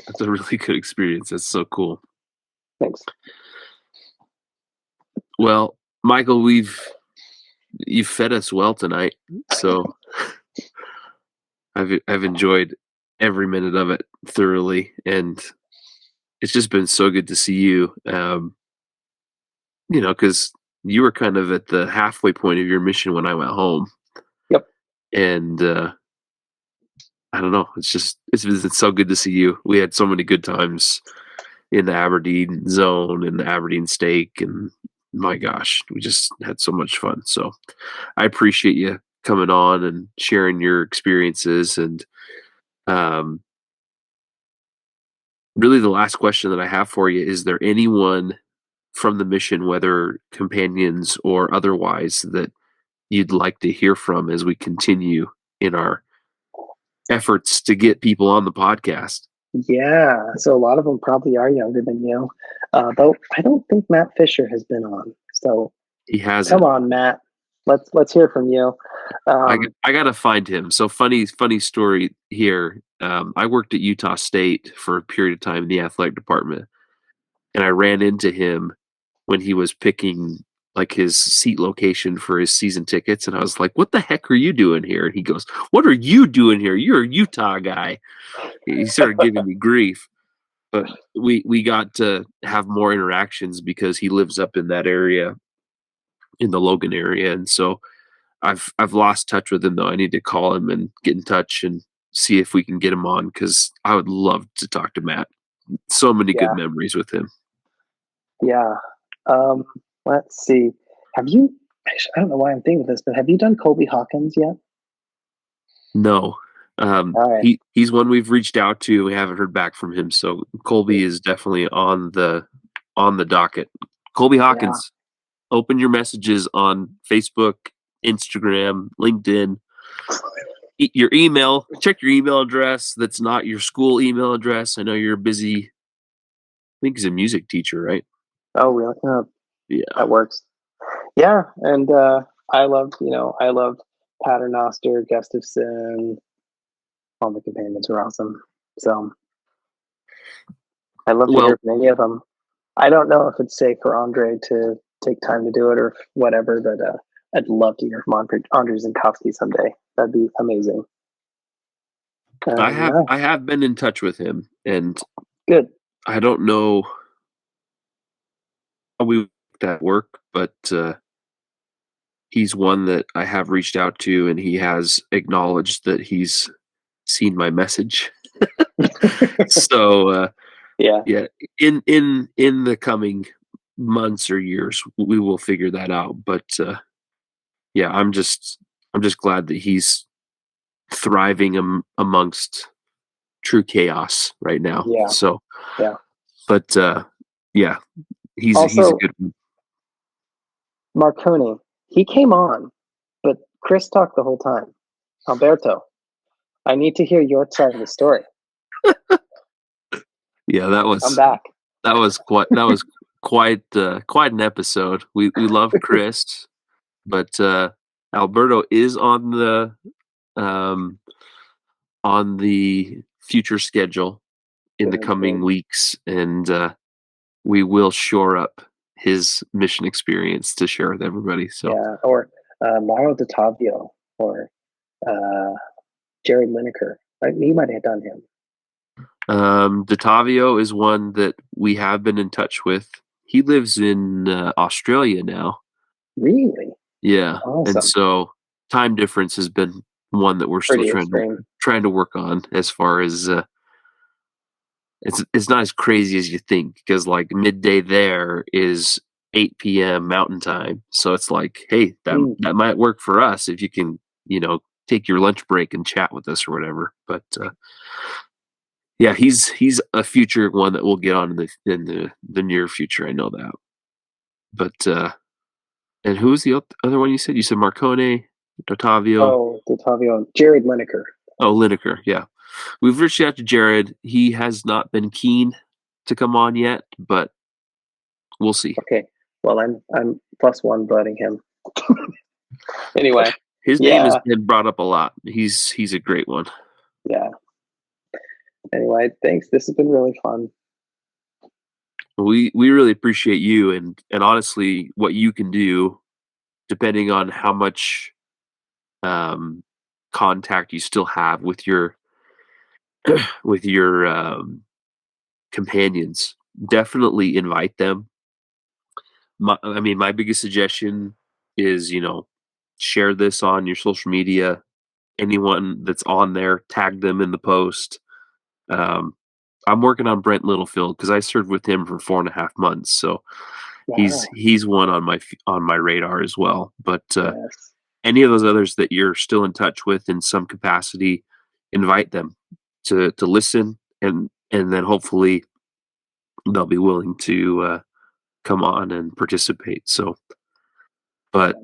That's a really good experience. That's so cool. Thanks. Well, Michael, you've fed us well tonight, so I've enjoyed every minute of it thoroughly, and it's just been so good to see you. Because you were kind of at the halfway point of your mission when I went home. Yep. And I don't know. It's so good to see you. We had so many good times in the Aberdeen zone and the Aberdeen steak, and my gosh, we just had so much fun. So I appreciate you coming on and sharing your experiences. And really the last question that I have for you, is there anyone from the mission, whether companions or otherwise, that you'd like to hear from as we continue in our efforts to get people on the podcast? Yeah, so a lot of them probably are younger than you, though I don't think Matt Fisher has been on. So He hasn't. Come on, Matt. Let's hear from you. I gotta find him. So funny story here. I worked at Utah State for a period of time in the athletic department, and I ran into him when he was picking like his seat location for his season tickets, and I was like, "What the heck are you doing here?" And he goes, "What are you doing here? You're a Utah guy." He started giving me grief, but we got to have more interactions because he lives up in that area, in the Logan area, and so I've lost touch with him though. I need to call him and get in touch and see if we can get him on, because I would love to talk to Matt. So many good memories with him. Yeah. Let's see. Have you? I don't know why I'm thinking of this, but have you done Colby Hawkins yet? No. Right. He's one we've reached out to. We haven't heard back from him. So Colby is definitely on the docket. Colby Hawkins, open your messages on Facebook, Instagram, LinkedIn. Your email, check your email address. That's not your school email address. I know you're busy. I think he's a music teacher, right? Oh, really? Yeah, that works. Yeah, and I loved Paternoster, Gustafson. All the companions were awesome. So I'd love to hear from any of them. I don't know if it's safe for Andre to take time to do it or whatever, but I'd love to hear from Andre Zinkowski someday. That'd be amazing. I have been in touch with him, and good. I don't know how we make that work, but he's one that I have reached out to, and he has acknowledged that he's seen my message. So yeah, in the coming months or years, we will figure that out. But yeah, I'm just glad that he's thriving amongst true chaos right now. Yeah. So, Yeah. but yeah, he's a Also, good one. Marconi, he came on, but Chris talked the whole time. Alberto, I need to hear your side of the story. Yeah, I'm back. that was quite an episode. We love Chris, but Alberto is on the future schedule in the coming weeks, and we will shore up his mission experience to share with everybody. So yeah, or Mauro DeTavio or Jared Lineker. He might have done him. DeTavio is one that we have been in touch with. He lives in Australia now. Really? Yeah, Awesome. and so time difference has been one that we're still trying to work on. As far as it's not as crazy as you think, because like midday there is 8 p.m. Mountain Time, so it's like, hey, that might work for us if you can, take your lunch break and chat with us or whatever. But yeah, he's a future one that we'll get on in the near future. I know that. But and who was the other one you said? You said Marcone, DeTavio. Oh, DeTavio, Jared Lineker. Oh, Lineker, yeah. We've reached out to Jared. He has not been keen to come on yet, but we'll see. Okay. Well, I'm +1 voting him. Anyway, his name has been brought up a lot. He's a great one. Yeah. Anyway, thanks. This has been really fun. We really appreciate you and honestly what you can do, depending on how much contact you still have with your companions. Definitely invite them. My biggest suggestion is, share this on your social media. Anyone that's on there, tag them in the post. I'm working on Brent Littlefield because I served with him for 4.5 months, so he's one on my radar as well. But any of those others that you're still in touch with in some capacity, invite them to listen, and then hopefully they'll be willing to come on and participate. So, but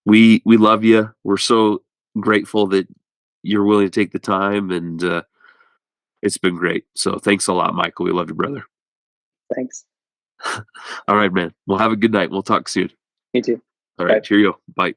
we love you. We're so grateful that you're willing to take the time, and it's been great. So thanks a lot, Michael. We love you, brother. Thanks. All right, man. Well, have a good night. We'll talk soon. You too. All right. Bye. Cheerio. Bye.